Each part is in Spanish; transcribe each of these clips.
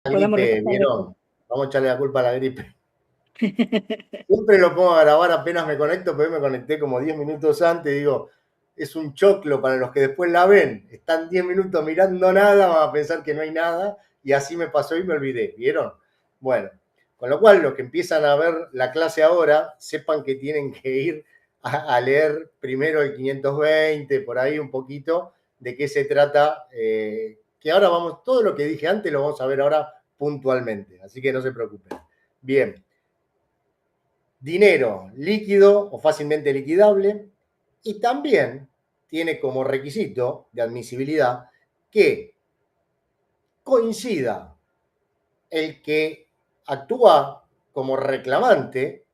La podamos gripe, repasar después. ¿vieron? Vamos a echarle la culpa a la gripe. Siempre lo pongo a grabar apenas me conecto, pero hoy me conecté como 10 minutos antes y digo, es un choclo para los que después la ven. Están 10 minutos mirando nada, van a pensar que no hay nada y así me pasó y me olvidé, ¿vieron? Bueno, con lo cual los que empiezan a ver la clase ahora, sepan que tienen que ir a leer primero el 520, por ahí un poquito, de qué se trata, que ahora vamos, todo lo que dije antes lo vamos a ver ahora puntualmente, así que no se preocupen. Bien, dinero líquido o fácilmente liquidable y también tiene como requisito de admisibilidad que coincida el que actúa como reclamante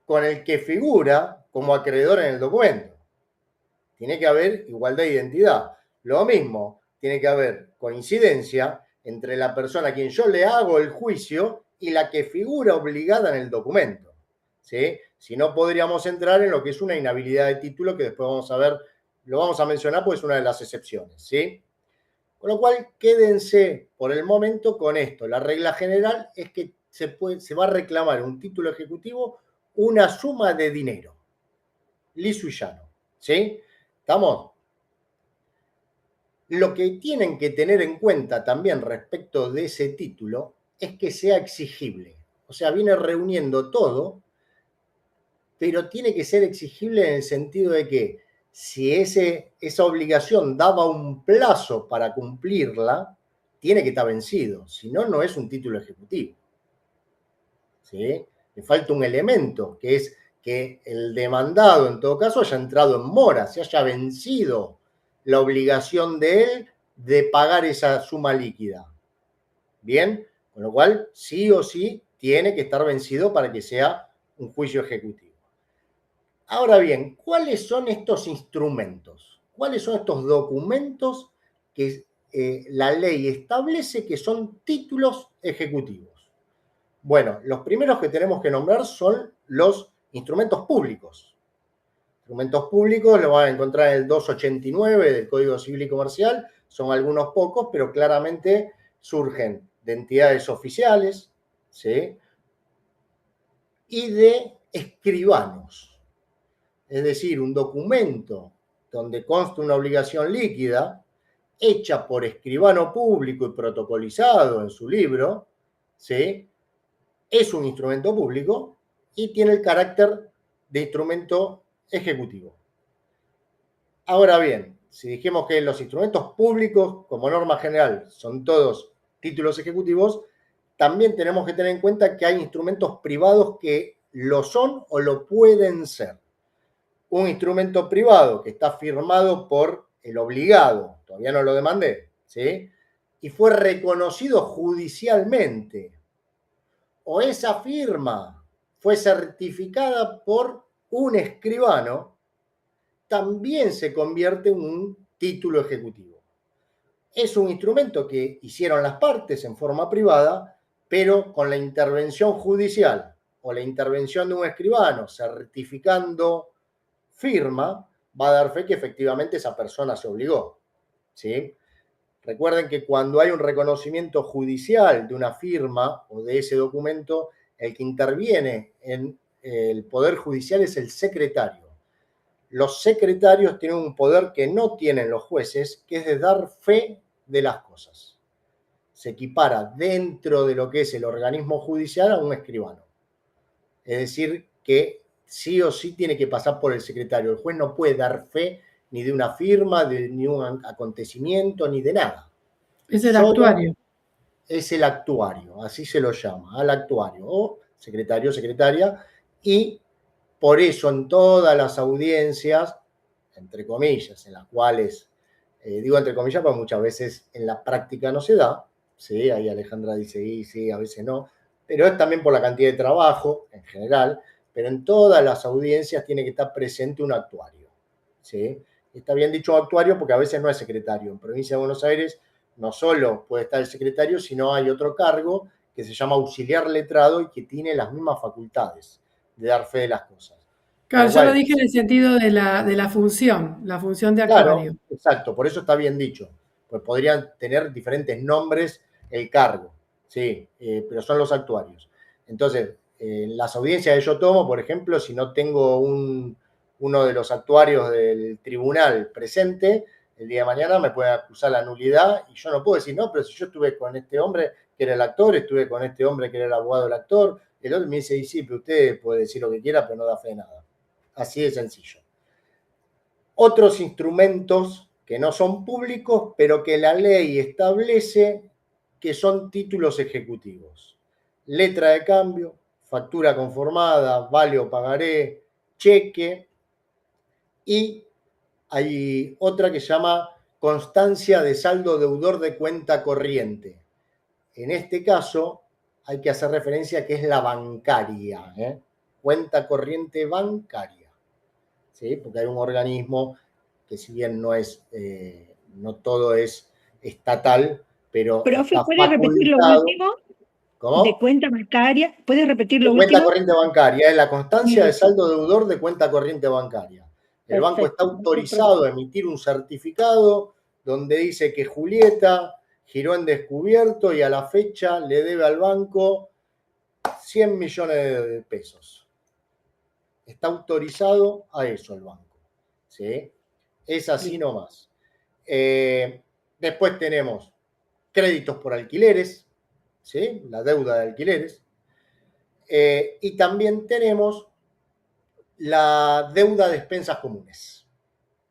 con el que figura como acreedor en el documento. Tiene que haber igualdad de identidad. Lo mismo, tiene que haber coincidencia entre la persona a quien yo le hago el juicio y la que figura obligada en el documento. ¿Sí? Si no, podríamos entrar en lo que es una inhabilidad de título, que después vamos a ver, lo vamos a mencionar, pues es una de las excepciones. ¿Sí? Con lo cual, quédense por el momento con esto. La regla general es que se va a reclamar un título ejecutivo una suma de dinero. Liso y llano. ¿Sí? ¿Estamos? Lo que tienen que tener en cuenta también respecto de ese título es que sea exigible. O sea, viene reuniendo todo, pero tiene que ser exigible en el sentido de que si esa obligación daba un plazo para cumplirla, tiene que estar vencido. Si no, no es un título ejecutivo. ¿Sí? Le falta un elemento, que es que el demandado, en todo caso, haya entrado en mora, se haya vencido la obligación de él de pagar esa suma líquida. Bien, con lo cual, sí o sí, tiene que estar vencido para que sea un juicio ejecutivo. Ahora bien, ¿cuáles son estos instrumentos? ¿Cuáles son estos documentos que la ley establece que son títulos ejecutivos? Bueno, los primeros que tenemos que nombrar son los instrumentos públicos. Instrumentos públicos lo van a encontrar en el 289 del Código Civil y Comercial, son algunos pocos, pero claramente surgen de entidades oficiales, ¿sí? Y de escribanos. Es decir, un documento donde consta una obligación líquida hecha por escribano público y protocolizado en su libro, ¿sí? Es un instrumento público y tiene el carácter de instrumento ejecutivo. Ahora bien, si dijimos que los instrumentos públicos, como norma general, son todos títulos ejecutivos, también tenemos que tener en cuenta que hay instrumentos privados que lo son o lo pueden ser. Un instrumento privado que está firmado por el obligado, todavía no lo demandé, ¿sí? Y fue reconocido judicialmente, o esa firma fue certificada por un escribano, también se convierte en un título ejecutivo. Es un instrumento que hicieron las partes en forma privada, pero con la intervención judicial o la intervención de un escribano certificando firma, va a dar fe que efectivamente esa persona se obligó. ¿Sí? Recuerden que cuando hay un reconocimiento judicial de una firma o de ese documento, el que interviene en el Poder Judicial es el secretario. Los secretarios tienen un poder que no tienen los jueces, que es de dar fe de las cosas. Se equipara dentro de lo que es el organismo judicial a un escribano. Es decir, que sí o sí tiene que pasar por el secretario. El juez no puede dar fe ni de una firma, ni de un acontecimiento, ni de nada. Es el Solo actuario. es el actuario, así se lo llama, al actuario, o secretario, secretaria, y por eso en todas las audiencias, entre comillas, en las cuales, digo entre comillas, porque muchas veces en la práctica no se da, ¿sí? Ahí Alejandra dice, sí, a veces no, pero es también por la cantidad de trabajo en general, pero en todas las audiencias tiene que estar presente un actuario, ¿sí? Está bien dicho actuario porque a veces no es secretario. En Provincia de Buenos Aires no solo puede estar el secretario, sino hay otro cargo que se llama auxiliar letrado y que tiene las mismas facultades de dar fe de las cosas. Claro, yo lo dije en el sentido de la función de actuario. Claro, exacto, por eso está bien dicho. Pues podrían tener diferentes nombres el cargo. Sí, pero son los actuarios. Entonces, en las audiencias que yo tomo, por ejemplo, si no tengo uno de los actuarios del tribunal presente, el día de mañana me pueden acusar la nulidad y yo no puedo decir, no, pero si yo estuve con este hombre que era el actor, estuve con este hombre que era el abogado del actor, el otro me dice, y sí, pero usted puede decir lo que quiera, pero no da fe de nada. Así de sencillo. Otros instrumentos que no son públicos, pero que la ley establece que son títulos ejecutivos. Letra de cambio, factura conformada, vale o pagaré, cheque, y hay otra que se llama constancia de saldo deudor de cuenta corriente. En este caso hay que hacer referencia a que es la bancaria, cuenta corriente bancaria, ¿sí? Porque hay un organismo que si bien no todo es estatal, pero Profe, está ¿puede repetir lo facultado. último? De ¿Cómo? cuenta bancaria. ¿Puede repetir De lo cuenta último? corriente bancaria, es la constancia de Eso. saldo deudor de cuenta corriente bancaria. El banco está Perfecto. autorizado a emitir un certificado donde dice que Julieta giró en descubierto y a la fecha le debe al banco 100 millones de pesos. Está autorizado a eso el banco, ¿sí? Es así Bien. nomás. Después tenemos créditos por alquileres, ¿sí? La deuda de alquileres. Y también tenemos la deuda de expensas comunes,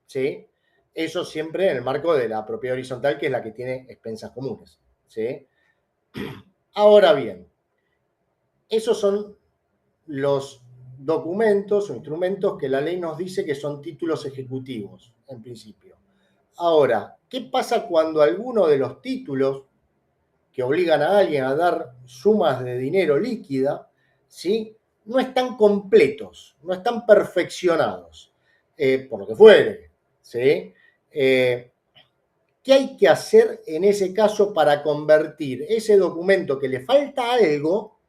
¿sí? Eso siempre en el marco de la propiedad horizontal, que es la que tiene expensas comunes, ¿sí? Ahora bien, esos son los documentos o instrumentos que la ley nos dice que son títulos ejecutivos, en principio. Ahora, ¿qué pasa cuando alguno de los títulos que obligan a alguien a dar sumas de dinero líquida, ¿sí? No están completos, no están perfeccionados, por lo que fuere, ¿sí? ¿Qué hay que hacer en ese caso para convertir ese documento que le falta algo,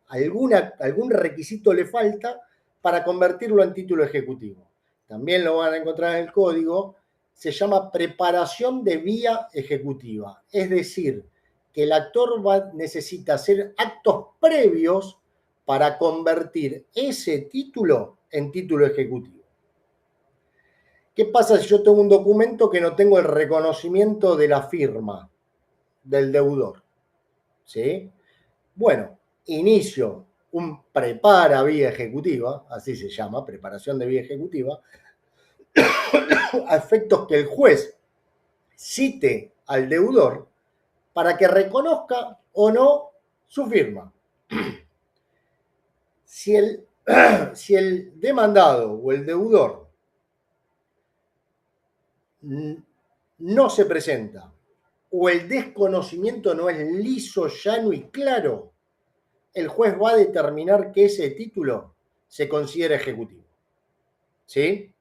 algún requisito le falta, para convertirlo en título ejecutivo? También lo van a encontrar en el código, se llama preparación de vía ejecutiva, es decir, que el actor necesita hacer actos previos para convertir ese título en título ejecutivo. ¿Qué pasa si yo tengo un documento que no tengo el reconocimiento de la firma del deudor? ¿Sí? Bueno, inicio un prepara vía ejecutiva, así se llama, preparación de vía ejecutiva, a efectos que el juez cite al deudor para que reconozca o no su firma. Si el demandado o el deudor no se presenta o el desconocimiento no es liso, llano y claro, el juez va a determinar que ese título se considera ejecutivo. ¿Sí?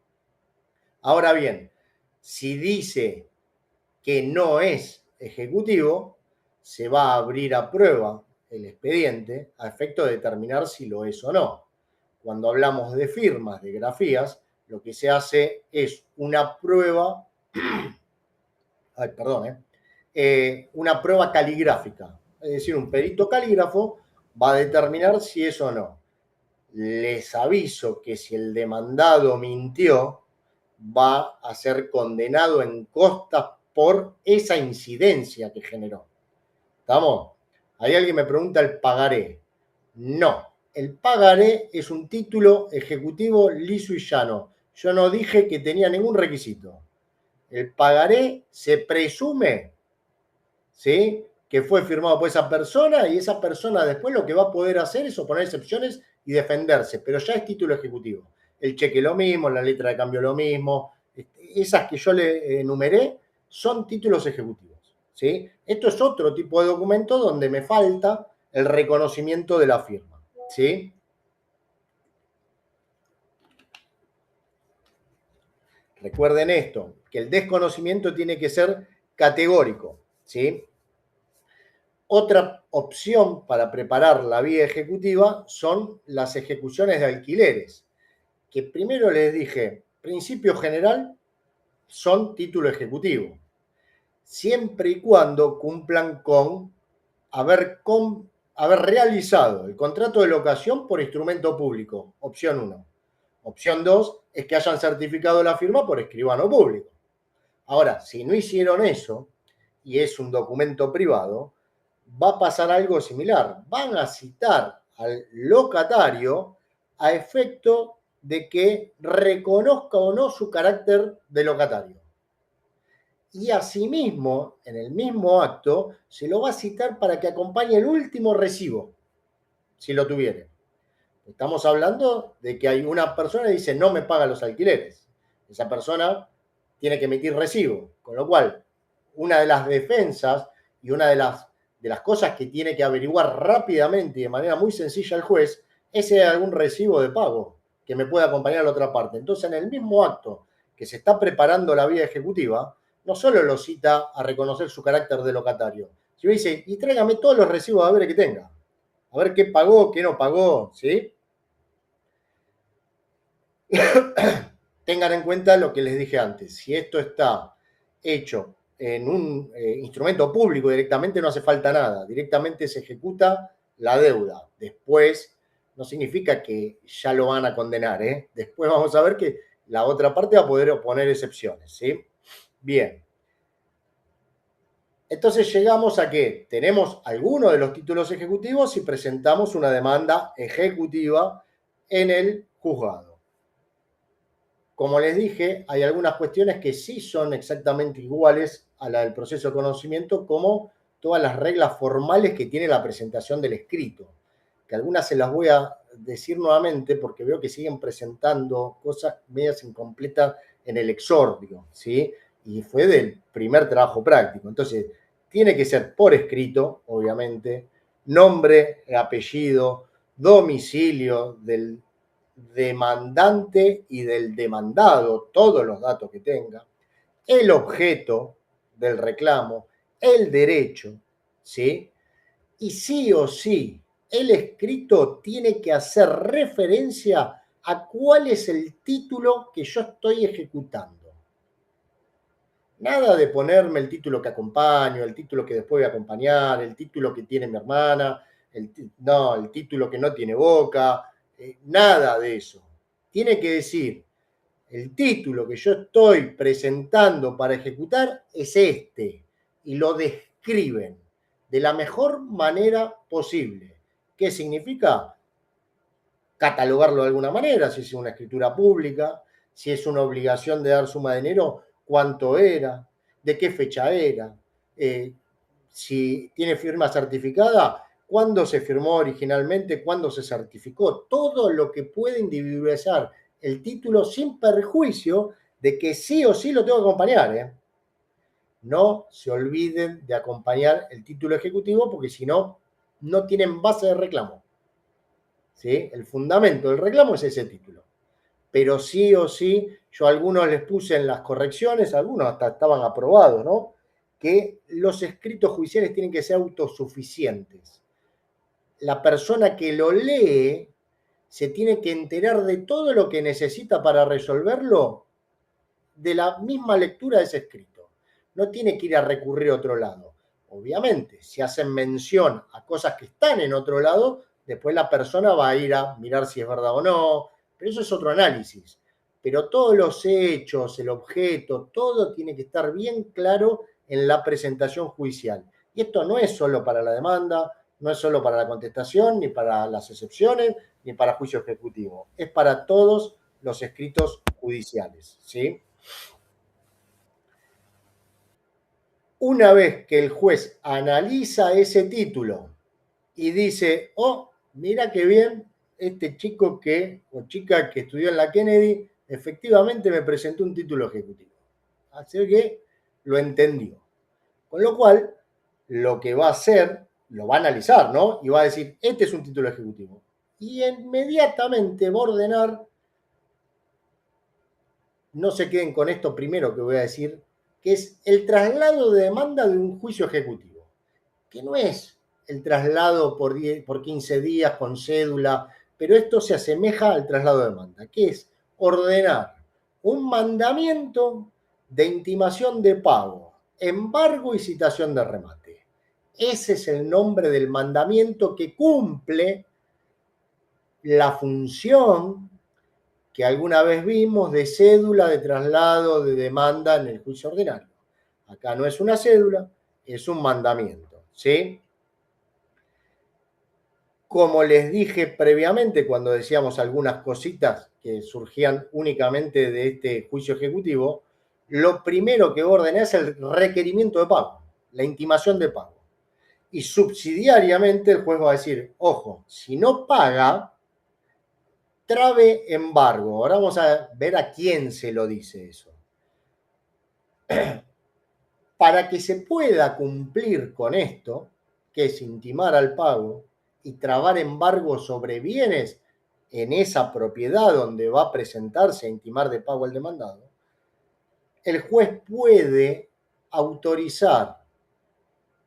Ahora bien, si dice que no es ejecutivo, se va a abrir a prueba el expediente a efecto de determinar si lo es o no. Cuando hablamos de firmas, de grafías, lo que se hace es una prueba, una prueba caligráfica. Es decir, un perito calígrafo va a determinar si es o no. Les aviso que si el demandado mintió, va a ser condenado en costas por esa incidencia que generó. ¿Estamos? Ahí alguien me pregunta el pagaré. No, el pagaré es un título ejecutivo liso y llano. Yo no dije que tenía ningún requisito. El pagaré se presume, ¿sí?, que fue firmado por esa persona y esa persona después lo que va a poder hacer es oponer excepciones y defenderse, pero ya es título ejecutivo. El cheque lo mismo, la letra de cambio lo mismo, esas que yo le enumeré son títulos ejecutivos, ¿sí? Esto es otro tipo de documento donde me falta el reconocimiento de la firma, ¿sí? Recuerden esto, que el desconocimiento tiene que ser categórico, ¿sí? Otra opción para preparar la vía ejecutiva son las ejecuciones de alquileres, que primero les dije, principio general, son título ejecutivo, siempre y cuando cumplan con haber realizado el contrato de locación por instrumento público, opción 1. Opción 2 es que hayan certificado la firma por escribano público. Ahora, si no hicieron eso y es un documento privado, va a pasar algo similar. Van a citar al locatario a efecto de que reconozca o no su carácter de locatario. Y asimismo, en el mismo acto, se lo va a citar para que acompañe el último recibo, si lo tuviere. Estamos hablando de que hay una persona que dice no me paga los alquileres. Esa persona tiene que emitir recibo, con lo cual una de las defensas y una de las cosas que tiene que averiguar rápidamente y de manera muy sencilla el juez es si hay algún recibo de pago que me pueda acompañar a la otra parte. Entonces, en el mismo acto que se está preparando la vía ejecutiva, no solo lo cita a reconocer su carácter de locatario, sino dice, y tráigame todos los recibos a ver qué tenga, a ver qué pagó, qué no pagó, ¿sí? Tengan en cuenta lo que les dije antes, si esto está hecho en un instrumento público directamente no hace falta nada, directamente se ejecuta la deuda. Después no significa que ya lo van a condenar, ¿eh? Después vamos a ver que la otra parte va a poder oponer excepciones, ¿sí? Bien. Entonces llegamos a que tenemos alguno de los títulos ejecutivos y presentamos una demanda ejecutiva en el juzgado. Como les dije, hay algunas cuestiones que sí son exactamente iguales a la del proceso de conocimiento, como todas las reglas formales que tiene la presentación del escrito, que algunas se las voy a decir nuevamente porque veo que siguen presentando cosas medias incompletas en el exordio, ¿sí? Y fue del primer trabajo práctico. Entonces, tiene que ser por escrito, obviamente, nombre, apellido, domicilio del demandante y del demandado, todos los datos que tenga, el objeto del reclamo, el derecho, ¿sí? Y sí o sí, el escrito tiene que hacer referencia a cuál es el título que yo estoy ejecutando. Nada de ponerme el título que acompaño, el título que después voy a acompañar, el título que tiene mi hermana, el título que no tiene boca, nada de eso. Tiene que decir, el título que yo estoy presentando para ejecutar es este, y lo describen de la mejor manera posible. ¿Qué significa? Catalogarlo de alguna manera, si es una escritura pública, si es una obligación de dar suma de dinero, cuánto era, de qué fecha era, si tiene firma certificada, cuándo se firmó originalmente, cuándo se certificó, todo lo que puede individualizar el título sin perjuicio de que sí o sí lo tengo que acompañar, ¿eh? No se olviden de acompañar el título ejecutivo porque si no, no tienen base de reclamo. ¿Sí? El fundamento del reclamo es ese título. Pero sí o sí, yo a algunos les puse en las correcciones, algunos hasta estaban aprobados, ¿no? Que los escritos judiciales tienen que ser autosuficientes. La persona que lo lee se tiene que enterar de todo lo que necesita para resolverlo de la misma lectura de ese escrito. No tiene que ir a recurrir a otro lado. Obviamente, si hacen mención a cosas que están en otro lado, después la persona va a ir a mirar si es verdad o no, pero eso es otro análisis. Pero todos los hechos, el objeto, todo tiene que estar bien claro en la presentación judicial. Y esto no es solo para la demanda, no es solo para la contestación, ni para las excepciones, ni para juicio ejecutivo. Es para todos los escritos judiciales, ¿sí? Una vez que el juez analiza ese título y dice, oh, mira qué bien, este chico o chica que estudió en la Kennedy efectivamente me presentó un título ejecutivo. Así que lo entendió. Con lo cual, lo que va a hacer, lo va a analizar, ¿no? Y va a decir, este es un título ejecutivo. Y inmediatamente va a ordenar, no se queden con esto primero que voy a decir, que es el traslado de demanda de un juicio ejecutivo, que no es el traslado por 15 días con cédula, pero esto se asemeja al traslado de demanda, que es ordenar un mandamiento de intimación de pago, embargo y citación de remate. Ese es el nombre del mandamiento que cumple la función que alguna vez vimos de cédula de traslado de demanda en el juicio ordinario. Acá no es una cédula, es un mandamiento, ¿sí? Como les dije previamente, cuando decíamos algunas cositas que surgían únicamente de este juicio ejecutivo, lo primero que ordena es el requerimiento de pago, la intimación de pago. Y subsidiariamente el juez va a decir, ojo, si no paga, trabe embargo. Ahora vamos a ver a quién se lo dice eso. Para que se pueda cumplir con esto, que es intimar al pago y trabar embargo sobre bienes en esa propiedad donde va a presentarse a intimar de pago al demandado, el juez puede autorizar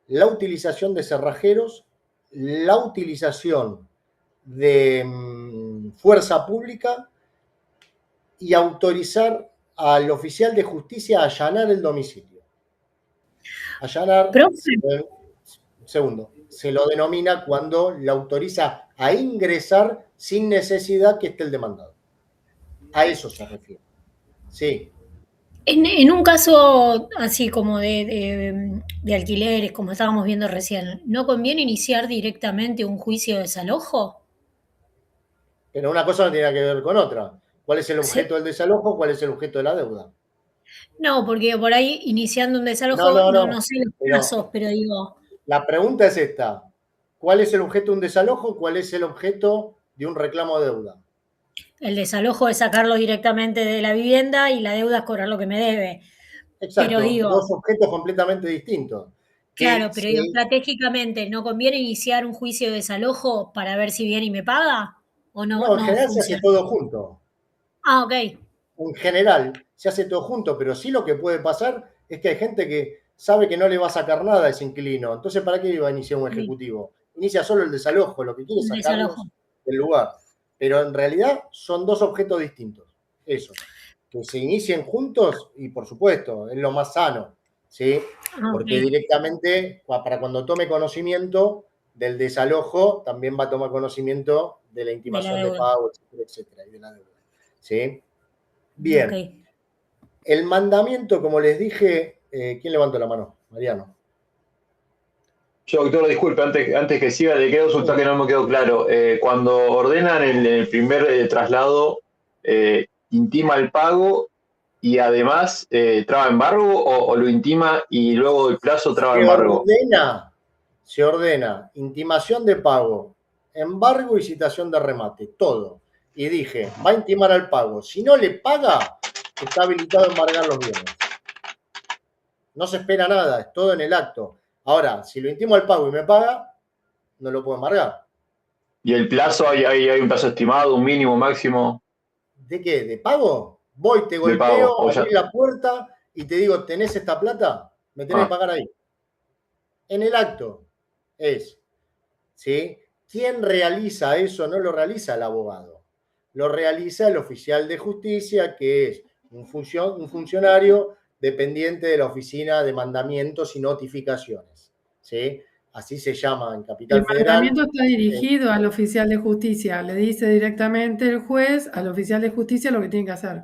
la utilización de cerrajeros, la utilización de fuerza pública y autorizar al oficial de justicia a allanar el domicilio. Allanar, segundo, se lo denomina cuando la autoriza a ingresar sin necesidad que esté el demandado. A eso se refiere. Sí. En un caso así como de alquileres, como estábamos viendo recién, ¿no conviene iniciar directamente un juicio de desalojo? Pero una cosa no tiene que ver con otra. ¿Cuál es el objeto del desalojo? ¿Cuál es el objeto de la deuda? No, porque por ahí iniciando un desalojo, no sé los plazos, pero digo... La pregunta es esta. ¿Cuál es el objeto de un desalojo? ¿Cuál es el objeto de un reclamo de deuda? El desalojo es sacarlo directamente de la vivienda y la deuda es cobrar lo que me debe. Exacto, pero digo, dos objetos completamente distintos. Claro, pero digo, estratégicamente, ¿no conviene iniciar un juicio de desalojo para ver si viene y me paga? ¿O no? No, en general se hace todo junto. Ah, ok. En general se hace todo junto, pero sí lo que puede pasar es que hay gente que sabe que no le va a sacar nada a ese inquilino. Entonces, ¿para qué iba a iniciar un ejecutivo? Inicia solo el desalojo, lo que quiere es sacarlos del lugar. Pero en realidad son dos objetos distintos. Eso. Que se inicien juntos y, por supuesto, es lo más sano. ¿Sí? Porque directamente, para cuando tome conocimiento del desalojo, también va a tomar conocimiento de la intimación de pago, etcétera, etcétera, y de la deuda. ¿Sí? Bien. El mandamiento, como les dije, ¿quién levantó la mano? Mariano. Yo, doctor, disculpe, antes que siga, le quiero consultar que no me quedó claro. Cuando ordenan el primer traslado, ¿intima el pago y además traba embargo o lo intima y luego del plazo traba embargo? Se ordena intimación de pago, embargo y citación de remate, todo. Y dije, va a intimar al pago. Si no le paga, está habilitado a embargar los bienes. No se espera nada, es todo en el acto. Ahora, si lo intimo al pago y me paga, no lo puedo embargar. ¿Y el plazo, hay un plazo estimado, un mínimo, máximo? ¿De qué? ¿De pago? Voy, te golpeo, abrí la puerta y te digo, ¿tenés esta plata? Me tenés que pagar ahí. En el acto es, ¿sí? ¿Quién realiza eso? No lo realiza el abogado. Lo realiza el oficial de justicia, que es un funcionario dependiente de la Oficina de Mandamientos y Notificaciones. ¿Sí? Así se llama en Capital Federal. El mandamiento está dirigido al oficial de justicia. Le dice directamente el juez al oficial de justicia lo que tiene que hacer.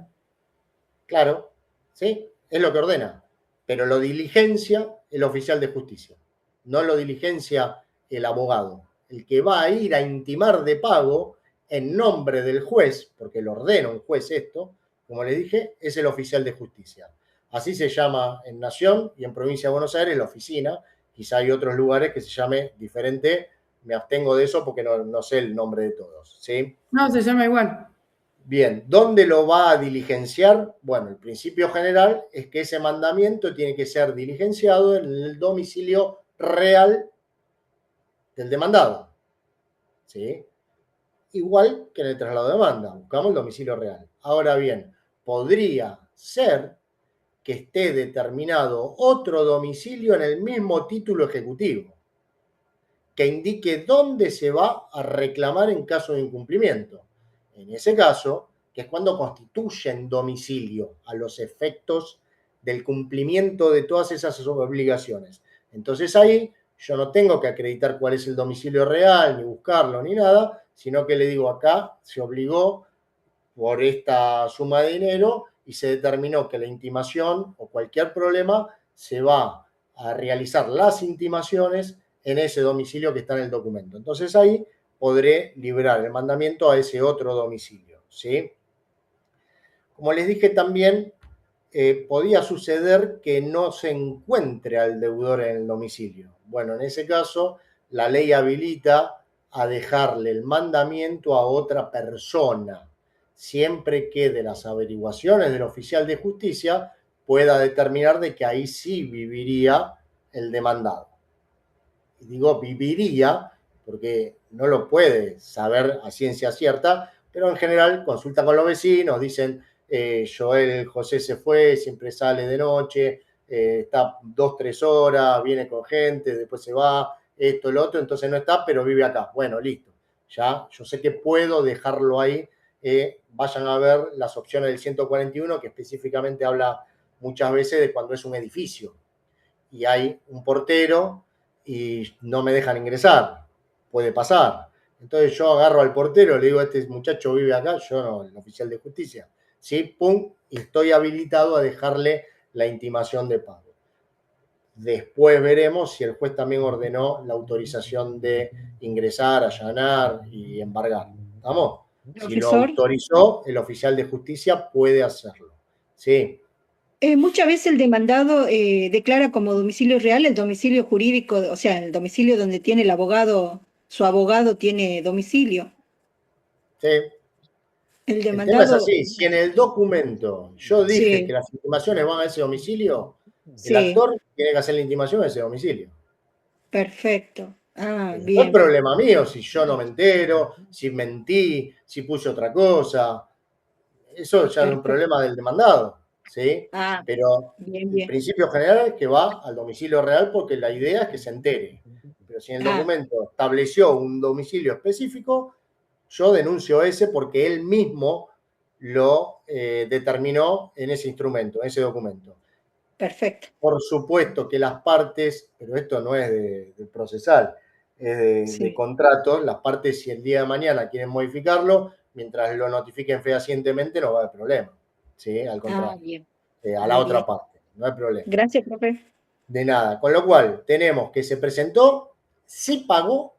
Claro, ¿sí? Es lo que ordena. Pero lo diligencia el oficial de justicia. No lo diligencia el abogado. El que va a ir a intimar de pago en nombre del juez, porque lo ordena un juez esto, como le dije, es el oficial de justicia. Así se llama en Nación y en Provincia de Buenos Aires la oficina. Quizá hay otros lugares que se llame diferente. Me abstengo de eso porque no sé el nombre de todos. ¿Sí? No, se llama igual. Bien, ¿dónde lo va a diligenciar? Bueno, el principio general es que ese mandamiento tiene que ser diligenciado en el domicilio real del demandado. ¿Sí? Igual que en el traslado de demanda, buscamos el domicilio real. Ahora bien, podría ser que esté determinado otro domicilio en el mismo título ejecutivo, que indique dónde se va a reclamar en caso de incumplimiento. En ese caso, que es cuando constituyen domicilio a los efectos del cumplimiento de todas esas obligaciones. Entonces ahí Yo no tengo que acreditar cuál es el domicilio real, ni buscarlo, ni nada, sino que le digo acá se obligó por esta suma de dinero y se determinó que la intimación o cualquier problema se va a realizar las intimaciones en ese domicilio que está en el documento. Entonces ahí podré librar el mandamiento a ese otro domicilio, ¿sí? Como les dije también, podía suceder que no se encuentre al deudor en el domicilio. Bueno, en ese caso, la ley habilita a dejarle el mandamiento a otra persona, siempre que de las averiguaciones del oficial de justicia pueda determinar de que ahí sí viviría el demandado. Y digo viviría porque no lo puede saber a ciencia cierta, pero en general consulta con los vecinos, dicen Joel José se fue, siempre sale de noche, está 2-3 horas, viene con gente, después se va, esto, lo otro, entonces no está, pero vive acá. Bueno, listo. Ya, yo sé que puedo dejarlo ahí. Vayan a ver las opciones del 141, que específicamente habla muchas veces de cuando es un edificio y hay un portero y no me dejan ingresar. Puede pasar. Entonces yo agarro al portero, le digo, este muchacho vive acá, yo no, el oficial de justicia. ¿Sí? Pum, y estoy habilitado a dejarle la intimación de pago. Después veremos si el juez también ordenó la autorización de ingresar, allanar y embargar. ¿Estamos? Si lo Profesor, autorizó, el oficial de justicia puede hacerlo. Sí. muchas veces el demandado declara como domicilio real el domicilio jurídico, o sea, el domicilio donde tiene el abogado, su abogado tiene domicilio. Sí. El El tema es demandado, así, si en el documento yo dije sí, que las intimaciones van a ese domicilio, el sí, actor tiene que hacer la intimación a ese domicilio. perfecto. Ah, No es bien, problema mío si yo no me entero, si mentí, si puse otra cosa. Eso ya no es un perfecto. problema del demandado, ¿sí? Ah, Pero bien, el bien. principio general es que va al domicilio real porque la idea es que se entere. Pero si en el Ah, documento estableció un domicilio específico, yo denuncio ese porque él mismo lo determinó en ese instrumento, en ese documento. perfecto. Por supuesto que las partes, pero esto no es de procesal, es de Sí. contratos, las partes si el día de mañana quieren modificarlo, mientras lo notifiquen fehacientemente no va a haber problema, ¿sí? Al Ah, contrario, bien, a la bien. otra parte, no hay problema. Gracias, profe. De nada, con lo cual tenemos que se presentó, sí pagó,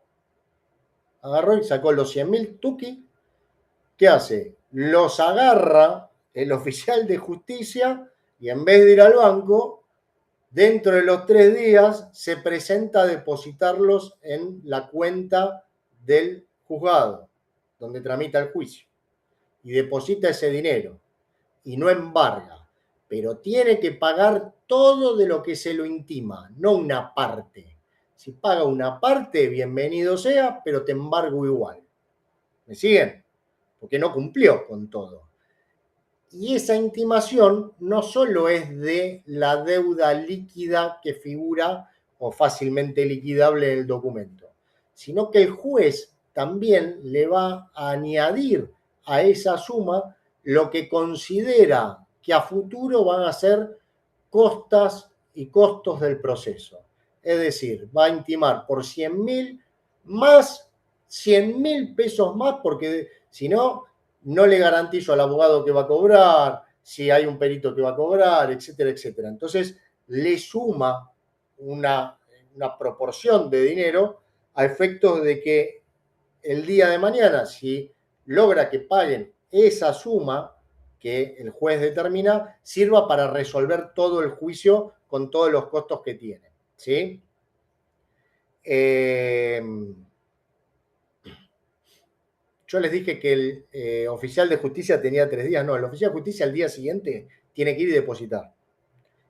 agarró y sacó los 100.000 tuki. ¿Qué hace? Los agarra el oficial de justicia y en vez de ir al banco, dentro de los 3 días se presenta a depositarlos en la cuenta del juzgado, donde tramita el juicio, y deposita ese dinero, y no embarga, pero tiene que pagar todo de lo que se lo intima, no una parte. Si paga una parte, bienvenido sea, pero te embargo igual. ¿Me siguen? Porque no cumplió con todo. Y esa intimación no solo es de la deuda líquida que figura o fácilmente liquidable en el documento, sino que el juez también le va a añadir a esa suma lo que considera que a futuro van a ser costas y costos del proceso. Es decir, va a intimar por 100.000 más 100.000 pesos más, porque si no, no le garantizo al abogado que va a cobrar, si hay un perito que va a cobrar, etcétera, etcétera. Entonces, le suma una proporción de dinero a efectos de que el día de mañana, si logra que paguen esa suma que el juez determina, sirva para resolver todo el juicio con todos los costos que tiene. ¿Sí? Yo les dije que el oficial de justicia tenía 3 días. No, el oficial de justicia al día siguiente tiene que ir y depositar.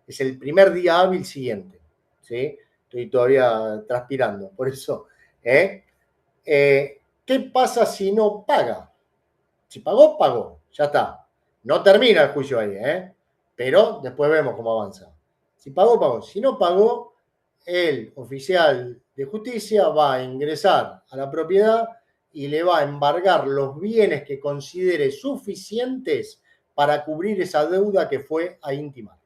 Es el primer día hábil siguiente. ¿Sí? Estoy todavía transpirando, por eso. ¿Qué pasa si no paga? Si pagó, pagó. Ya está. No termina el juicio ahí, pero después vemos cómo avanza. Si pagó, pagó. Si no pagó, el oficial de justicia va a ingresar a la propiedad y le va a embargar los bienes que considere suficientes para cubrir esa deuda que fue a intimar.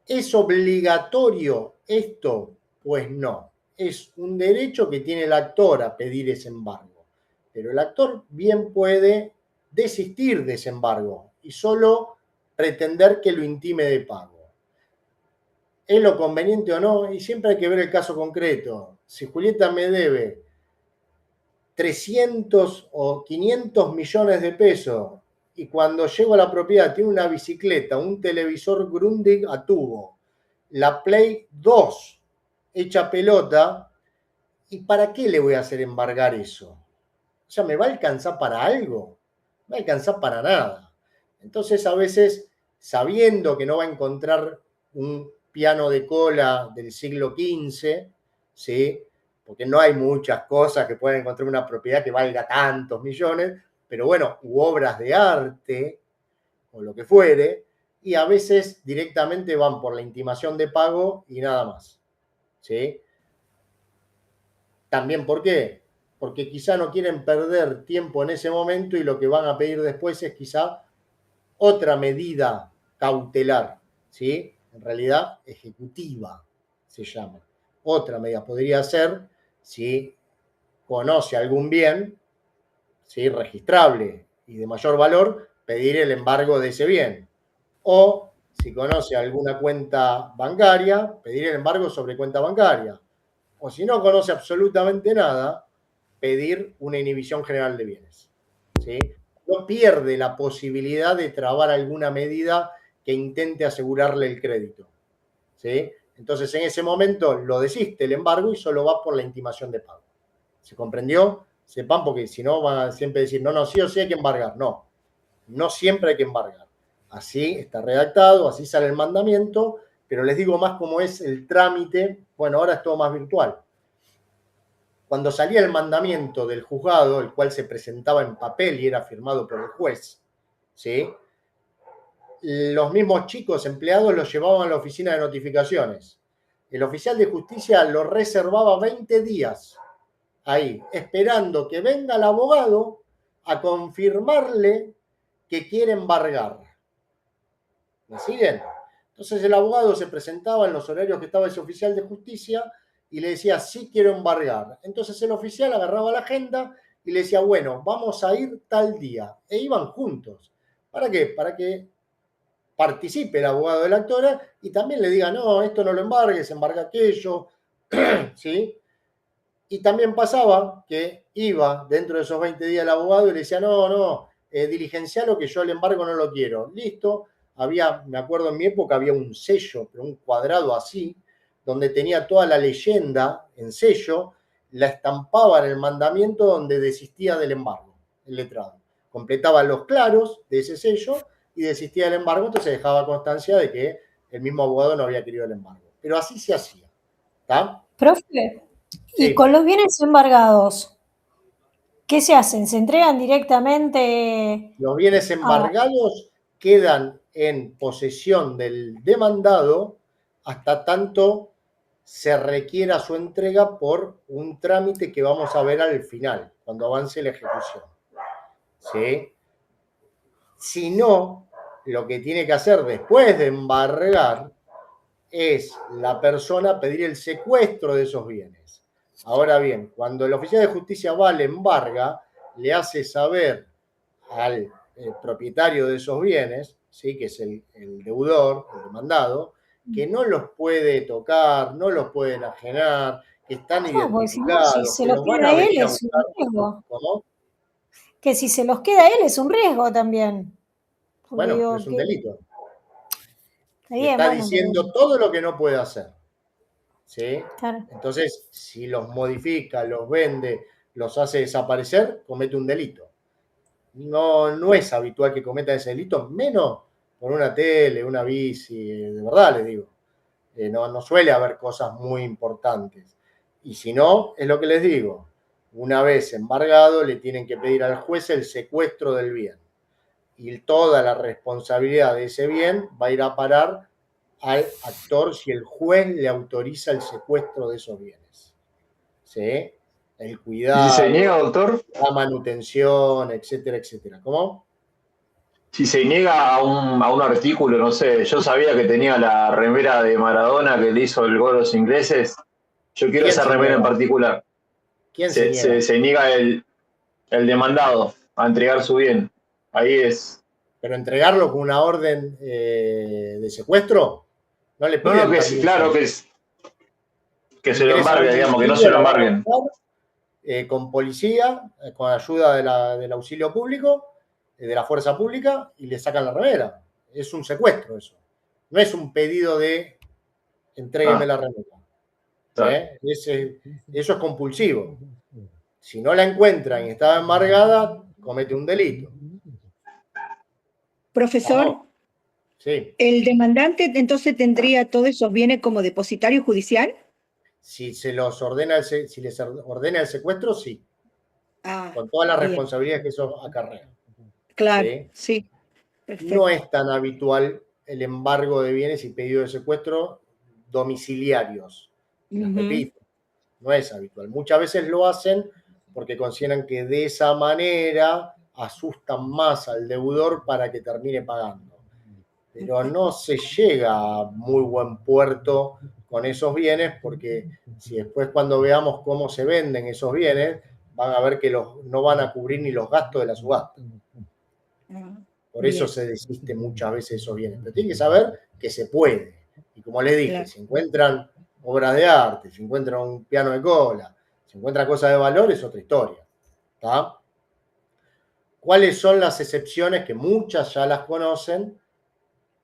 ¿Es obligatorio esto? Pues no. Es un derecho que tiene el actor a pedir ese embargo. Pero el actor bien puede desistir de ese embargo y solo pretender que lo intime de pago. ¿Es lo conveniente o no? Y siempre hay que ver el caso concreto. Si Julieta me debe 300 o 500 millones de pesos y cuando llego a la propiedad tiene una bicicleta, un televisor Grundig a tubo, la Play 2 hecha pelota, ¿y para qué le voy a hacer embargar eso? O sea, ¿me va a alcanzar para algo? No va a alcanzar para nada. Entonces, a veces, sabiendo que no va a encontrar un piano de cola del siglo XV, ¿sí? Porque no hay muchas cosas que puedan encontrar una propiedad que valga tantos millones, pero bueno, u obras de arte, o lo que fuere, y a veces directamente van por la intimación de pago y nada más. ¿Sí? También, ¿por qué? Porque quizá no quieren perder tiempo en ese momento y lo que van a pedir después es quizá otra medida cautelar, ¿sí? En realidad, ejecutiva se llama. Otra medida podría ser, si conoce algún bien, ¿sí? Registrable y de mayor valor, pedir el embargo de ese bien. O, si conoce alguna cuenta bancaria, pedir el embargo sobre cuenta bancaria. O si no conoce absolutamente nada, pedir una inhibición general de bienes. ¿Sí? No pierde la posibilidad de trabar alguna medida que intente asegurarle el crédito. ¿Sí? Entonces, en ese momento lo desiste el embargo y solo va por la intimación de pago. ¿Se comprendió? Sepan, porque si no van a siempre decir, no, sí o sí hay que embargar. No, no siempre hay que embargar. Así está redactado, así sale el mandamiento, pero les digo más cómo es el trámite. Bueno, ahora es todo más virtual. Cuando salía el mandamiento del juzgado, el cual se presentaba en papel y era firmado por el juez, ¿sí? Los mismos chicos empleados los llevaban a la oficina de notificaciones. El oficial de justicia lo reservaba 20 días ahí, esperando que venga el abogado a confirmarle que quiere embargar. ¿Me siguen? Entonces el abogado se presentaba en los horarios que estaba ese oficial de justicia y le decía, sí quiero embargar. Entonces el oficial agarraba la agenda y le decía, bueno, vamos a ir tal día. E iban juntos. ¿Para qué? Para que participe el abogado de la actora y también le diga, no, esto no lo embargues, embarga aquello. ¿Sí? Y también pasaba que iba dentro de esos 20 días el abogado y le decía, no, diligencialo que yo el embargo no lo quiero. Listo. Había, me acuerdo en mi época, había un sello, pero un cuadrado así, donde tenía toda la leyenda en sello, la estampaba en el mandamiento donde desistía del embargo, el letrado. Completaba los claros de ese sello y desistía del embargo, entonces dejaba constancia de que el mismo abogado no había querido el embargo. Pero así se hacía. ¿Está? Profe, y Sí. con los bienes embargados, ¿qué se hacen? ¿Se entregan directamente Los bienes embargados quedan en posesión del demandado hasta tanto se requiera su entrega por un trámite que vamos a ver al final, cuando avance la ejecución. ¿Sí? Si no, lo que tiene que hacer después de embargar es la persona pedir el secuestro de esos bienes. Ahora bien, cuando el oficial de justicia va, le embarga, le hace saber al propietario de esos bienes, ¿sí? Que es el deudor, el demandado, que no los puede tocar, no los puede enajenar, que están porque si no, si identificados, se que los los van a queda él venir a es un buscar. riesgo. ¿Cómo? Que si se los queda él es un riesgo también. Porque Bueno, digo, pero es un delito. Está Le bien, está bueno, diciendo pero, todo lo que no puede hacer. ¿Sí? claro. Entonces, si los modifica, los vende, los hace desaparecer, comete un delito. No es habitual que cometa ese delito, menos por una tele, una bici, de verdad les digo. No suele haber cosas muy importantes. Y si no, es lo que les digo, una vez embargado le tienen que pedir al juez el secuestro del bien. Y toda la responsabilidad de ese bien va a ir a parar al actor si el juez le autoriza el secuestro de esos bienes. ¿Sí? El ¿Y si cuidado, se niega, doctor? la manutención, etcétera, etcétera. ¿Cómo? Si se niega a un artículo, no sé, yo sabía que tenía la remera de Maradona que le hizo el gol a los ingleses. Yo quiero ¿Quién esa se remera en niega? particular. ¿Quién se niega? Se niega el demandado a entregar su bien. Ahí es. Pero entregarlo con una orden de secuestro, no le No, no, piden que es claro permiso. que se lo Ingresa a un embargue, digamos, que no se domicilio, lo la van a embarguen. buscar con policía, con ayuda del auxilio público, de la fuerza pública, y le sacan la remera. Es un secuestro eso. No es un pedido de entrégueme Ah, la remera. está. Eso es compulsivo. Si no la encuentran y está embargada, comete un delito. Profesor, ¿Estamos? Sí. ¿el demandante entonces tendría todos esos bienes como depositario judicial? Si les ordena el secuestro, sí. Ah, Con todas las bien, responsabilidades que eso acarrea. claro, ¿Sí? sí, No perfecto. es tan habitual el embargo de bienes y pedido de secuestro domiciliarios. Les Ujú. repito, no es habitual. Muchas veces lo hacen porque consideran que de esa manera asustan más al deudor para que termine pagando. Pero no se llega a muy buen puerto con esos bienes porque si después cuando veamos cómo se venden esos bienes, van a ver que no van a cubrir ni los gastos de la subasta. Ah, Por eso bien, se desiste muchas veces esos bienes. Pero tiene que saber que se puede. Y como les dije, claro. si encuentran obras de arte, si encuentran un piano de cola, si encuentran cosas de valor, es otra historia. ¿Está? ¿Cuáles son las excepciones que muchas ya las conocen?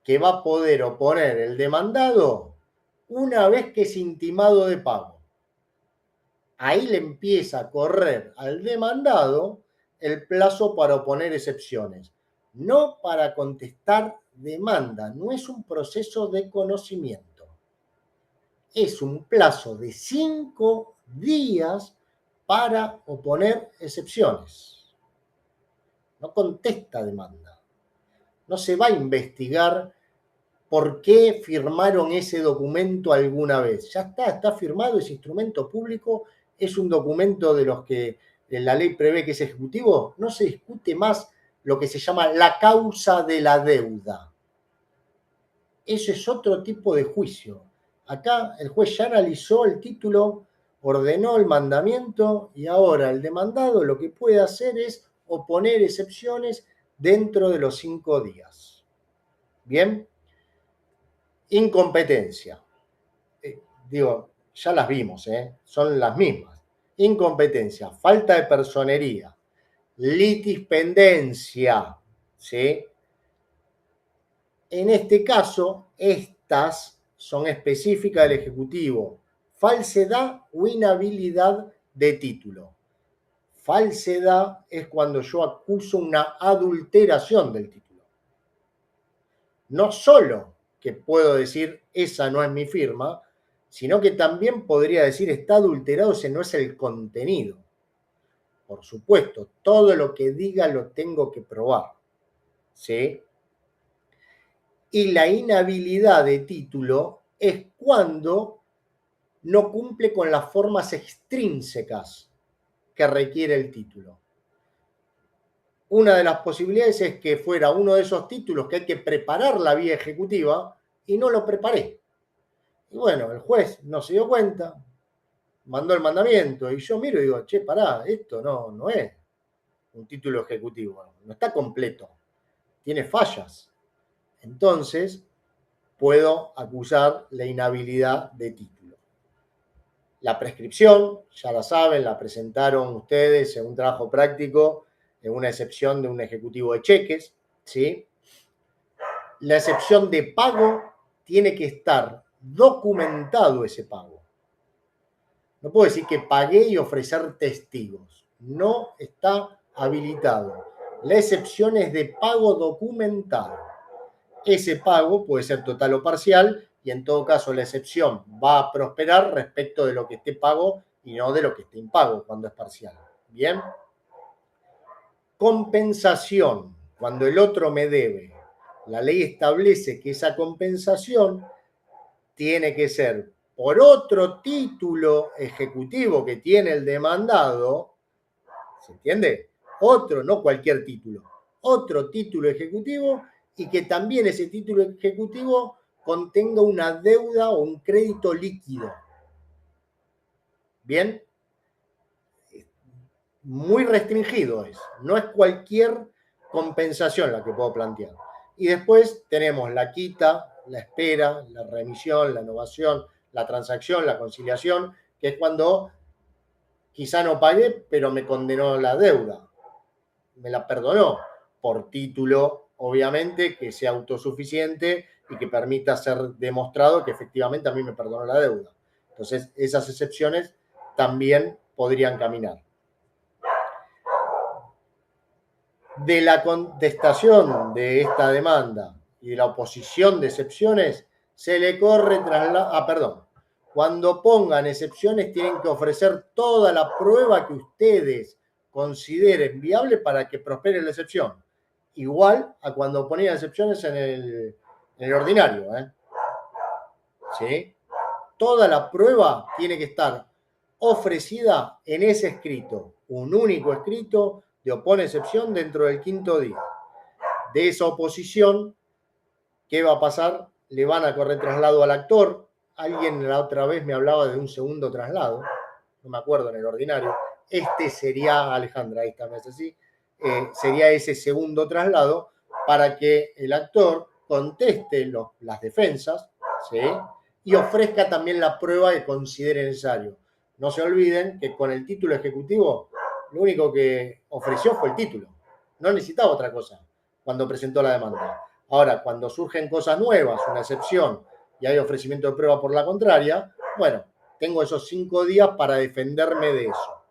Que va a poder oponer el demandado una vez que es intimado de pago. Ahí le empieza a correr al demandado el plazo para oponer excepciones, no para contestar demanda, no es un proceso de conocimiento, es un plazo de 5 días para oponer excepciones. No contesta demanda, no se va a investigar por qué firmaron ese documento alguna vez. Ya está firmado ese instrumento público, es un documento de los que la ley prevé que es ejecutivo, no se discute más lo que se llama la causa de la deuda. Eso es otro tipo de juicio. Acá el juez ya analizó el título, ordenó el mandamiento y ahora el demandado lo que puede hacer es oponer excepciones dentro de los 5 días. Bien, incompetencia. Digo, ya las vimos, son las mismas. Incompetencia, falta de personería, litispendencia, ¿sí? En este caso, estas son específicas del Ejecutivo. Falsedad o inhabilidad de título. Falsedad es cuando yo acuso una adulteración del título. No solo que puedo decir esa no es mi firma, sino que también podría decir está adulterado, ese no es el contenido. Por supuesto, todo lo que diga lo tengo que probar. ¿Sí? Y la inhabilidad de título es cuando no cumple con las formas extrínsecas que requiere el título. Una de las posibilidades es que fuera uno de esos títulos que hay que preparar la vía ejecutiva y no lo preparé. Y bueno, el juez no se dio cuenta, mandó el mandamiento y yo miro y digo, che, pará, esto no es un título ejecutivo, no está completo, tiene fallas. Entonces, puedo acusar la inhabilidad de título. La prescripción, ya la saben, la presentaron ustedes en un trabajo práctico, en una excepción de un ejecutivo de cheques, ¿sí? La excepción de pago tiene que estar documentado ese pago. No puedo decir que pagué y ofrecer testigos. No está habilitado. La excepción es de pago documentado. Ese pago puede ser total o parcial y en todo caso la excepción va a prosperar respecto de lo que esté pago y no de lo que esté impago cuando es parcial. Bien. Compensación. Cuando el otro me debe. La ley establece que esa compensación tiene que ser por otro título ejecutivo que tiene el demandado, ¿se entiende? Otro, no cualquier título. otro título ejecutivo y que también ese título ejecutivo contenga una deuda o un crédito líquido. ¿Bien? Muy restringido es. No es cualquier compensación la que puedo plantear. Y después tenemos la quita, la espera, la remisión, la innovación, la transacción, la conciliación, que es cuando quizá no pagué, pero me condenó la deuda. Me la perdonó por título, obviamente, que sea autosuficiente y que permita ser demostrado que efectivamente a mí me perdonó la deuda. Entonces, esas excepciones también podrían caminar. De la contestación de esta demanda y de la oposición de excepciones, se le corre perdón. Cuando pongan excepciones, tienen que ofrecer toda la prueba que ustedes consideren viable para que prospere la excepción. Igual a cuando ponían excepciones en el ordinario. ¿Sí? Toda la prueba tiene que estar ofrecida en ese escrito. Un único escrito de opone excepción dentro del 5.º día. De esa oposición, ¿qué va a pasar? Le van a correr traslado al actor. Alguien la otra vez me hablaba de un segundo traslado. No me acuerdo en el ordinario. Este sería, Alejandra, ahí está, me hace así. Sería ese segundo traslado para que el actor conteste las defensas, ¿sí? Y ofrezca también la prueba que considere necesario. No se olviden que con el título ejecutivo lo único que ofreció fue el título. No necesitaba otra cosa cuando presentó la demanda. Ahora, cuando surgen cosas nuevas, una excepción, y hay ofrecimiento de prueba por la contraria, bueno, tengo esos 5 días para defenderme de eso.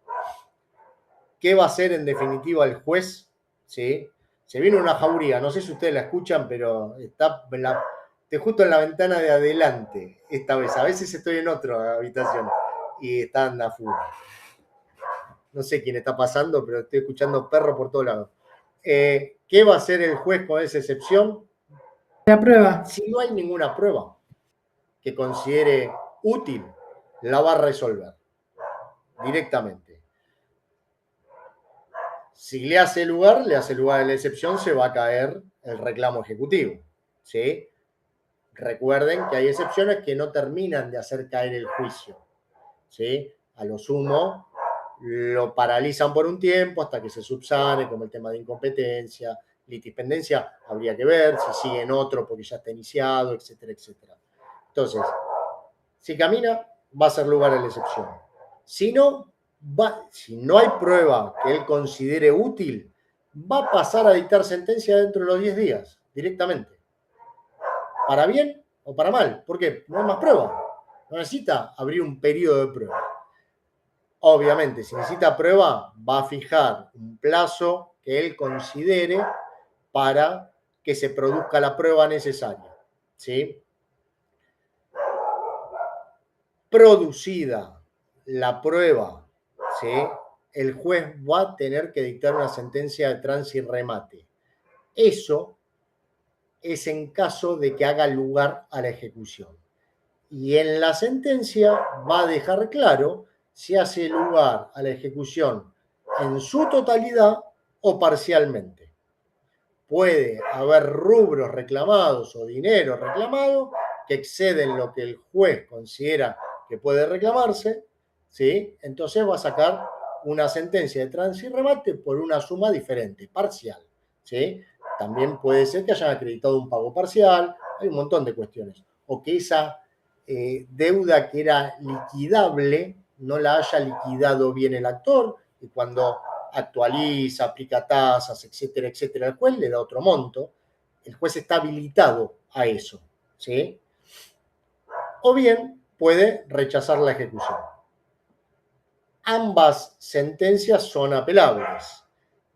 ¿Qué va a hacer en definitiva el juez? ¿Sí? Se viene una jauría, no sé si ustedes la escuchan, pero está justo en la ventana de adelante esta vez. A veces estoy en otra habitación y están a full. No sé quién está pasando, pero estoy escuchando perros por todos lados. ¿Qué va a hacer el juez con esa excepción? La prueba. Si no hay ninguna prueba que considere útil, la va a resolver directamente. Si le hace lugar a la excepción, se va a caer el reclamo ejecutivo. ¿Sí? Recuerden que hay excepciones que no terminan de hacer caer el juicio. ¿Sí? A lo sumo, lo paralizan por un tiempo hasta que se subsane, como el tema de incompetencia, litispendencia, habría que ver si sigue en otro porque ya está iniciado, etcétera, etcétera. Entonces, si camina, va a ser lugar a la excepción. Si no hay prueba que él considere útil, va a pasar a dictar sentencia dentro de los 10 días, directamente. ¿Para bien o para mal? ¿Por qué? No hay más prueba. No necesita abrir un periodo de prueba. Obviamente, si necesita prueba, va a fijar un plazo que él considere para que se produzca la prueba necesaria. ¿Sí? Producida la prueba, ¿sí? El juez va a tener que dictar una sentencia de trance y remate. Eso es en caso de que haga lugar a la ejecución. Y en la sentencia va a dejar claro si hace lugar a la ejecución en su totalidad o parcialmente. Puede haber rubros reclamados o dinero reclamado que exceden lo que el juez considera que puede reclamarse, ¿sí? Entonces va a sacar una sentencia de trance y remate por una suma diferente, parcial, ¿sí? También puede ser que hayan acreditado un pago parcial, hay un montón de cuestiones. O que esa deuda que era liquidable no la haya liquidado bien el actor y cuando actualiza, aplica tasas, etcétera, etcétera, el juez le da otro monto. El juez está habilitado a eso, ¿sí? O bien puede rechazar la ejecución. Ambas sentencias son apelables.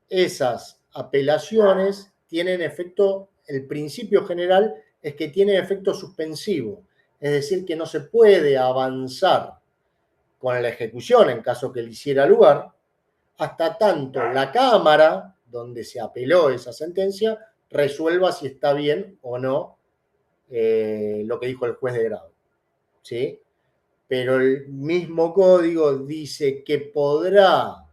Esas apelaciones tienen efecto, el principio general es que tienen efecto suspensivo, es decir, que no se puede avanzar con la ejecución en caso que le hiciera lugar, hasta tanto la Cámara, donde se apeló esa sentencia, resuelva si está bien o no lo que dijo el juez de grado. ¿Sí? Pero el mismo código dice que podrá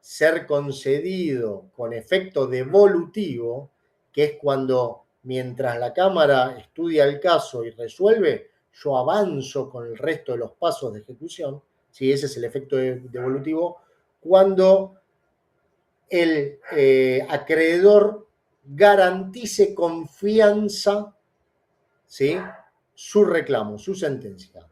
ser concedido con efecto devolutivo, que es cuando mientras la Cámara estudia el caso y resuelve, yo avanzo con el resto de los pasos de ejecución, ¿sí? Ese es el efecto devolutivo, cuando el acreedor garantice confianza, ¿sí? Su reclamo, su sentencia.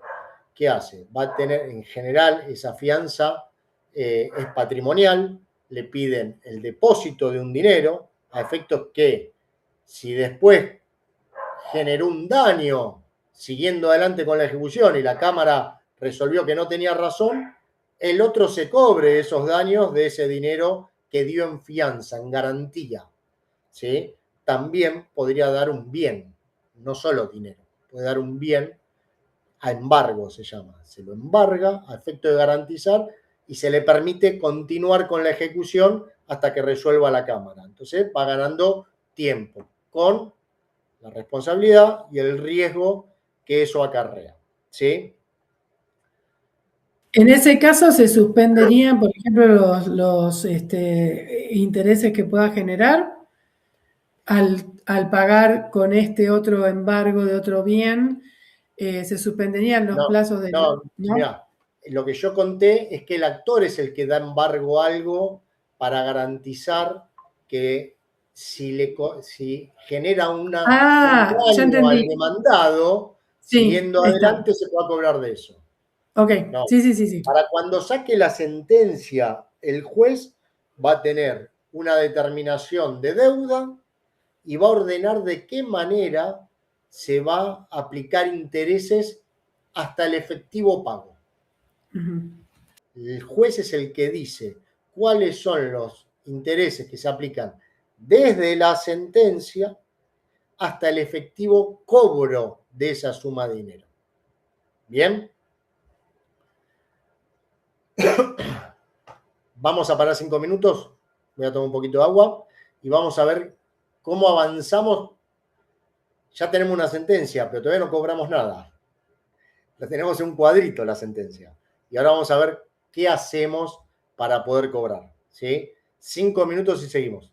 ¿Qué hace? Va a tener, en general, esa fianza es patrimonial, le piden el depósito de un dinero, a efectos que, si después generó un daño siguiendo adelante con la ejecución y la Cámara resolvió que no tenía razón, el otro se cobre esos daños de ese dinero que dio en fianza, en garantía. ¿Sí? También podría dar un bien, no solo dinero, puede dar un bien a embargo, se llama. Se lo embarga a efecto de garantizar y se le permite continuar con la ejecución hasta que resuelva la Cámara. Entonces va ganando tiempo con la responsabilidad y el riesgo que eso acarrea. ¿Sí? En ese caso se suspenderían, por ejemplo, los intereses que pueda generar al pagar con este otro embargo de otro bien, se suspenderían los plazos de... No, ¿no? mirá, lo que yo conté es que el actor es el que da embargo a algo para garantizar que si genera un Ya daño al entendí. demandado, Sí, siguiendo está. adelante se pueda cobrar de eso. Ok, No, sí. para cuando saque la sentencia, el juez va a tener una determinación de deuda y va a ordenar de qué manera se va a aplicar intereses hasta el efectivo pago. Ujú. El juez es el que dice cuáles son los intereses que se aplican desde la sentencia hasta el efectivo cobro de esa suma de dinero. ¿Bien? Vamos a parar 5 minutos, voy a tomar un poquito de agua y vamos a ver cómo avanzamos. Ya tenemos una sentencia, pero todavía no cobramos nada. La tenemos en un cuadrito la sentencia. Y ahora vamos a ver qué hacemos para poder cobrar. ¿Sí? 5 minutos y seguimos.